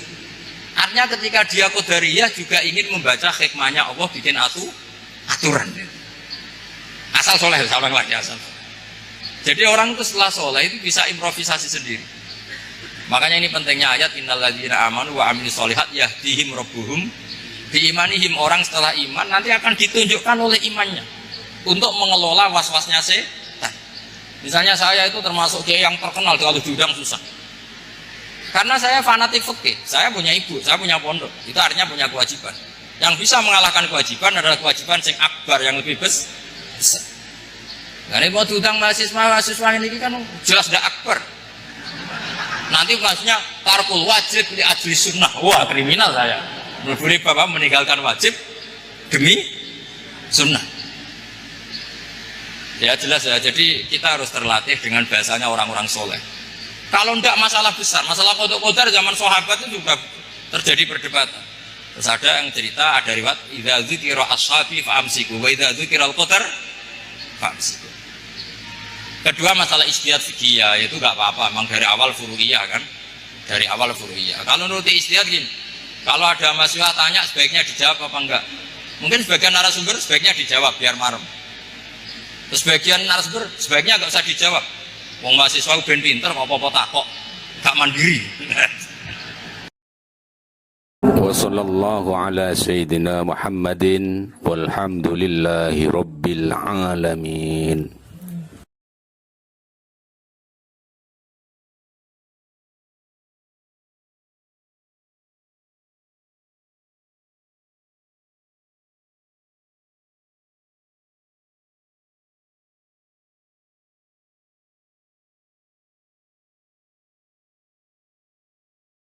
Artinya ketika dia qadariyah juga ingin membaca hikmahnya Allah bikin aturan. Asal soleh, salah lagi asal. Jadi orang itu setelah soleh itu bisa improvisasi sendiri. Makanya ini pentingnya ayat innal ladzina amanu wa amilus sholihat yahdihim rabbuhum biimanihim. Orang setelah iman nanti akan ditunjukkan oleh imannya untuk mengelola was-wasnya setan. Misalnya saya itu termasuk kiai yang terkenal kalau diundang susah. Karena saya fanatik fikih, saya punya ibu, saya punya pondok. Itu artinya punya kewajiban. Yang bisa mengalahkan kewajiban adalah kewajiban sing akbar, yang lebih besar. Nah ini mau diundang mahasiswa ini kan jelas tidak akbar. Nanti maksudnya tarkul wajib di ajli sunnah. Wah kriminal saya. Boleh bapak meninggalkan wajib demi sunnah. Ya jelas ya. Jadi kita harus terlatih dengan bahasanya orang-orang soleh. Kalau tidak masalah besar, masalah qadar zaman sahabat itu juga terjadi perdebatan. Terus ada yang cerita, ada riwayat idza dzikira ashabi fa'amsiku wa idza dzikira al-qadar fa'amsiku. Kedua masalah ijtihad fikih itu nggak apa-apa, memang dari awal furu'iyah kan, dari awal furu'iyah. Kalau nuruti ijtihad gini, kalau ada mahasiswa tanya sebaiknya dijawab apa enggak? Mungkin sebagian narasumber sebaiknya dijawab biar marem. Terus sebagian narasumber sebaiknya nggak usah dijawab. Wong mahasiswa ben pinter apa-apa takok, gak mandiri. Wa sallallahu ala sayyidina Muhammadin walhamdulillahi rabbil alamin.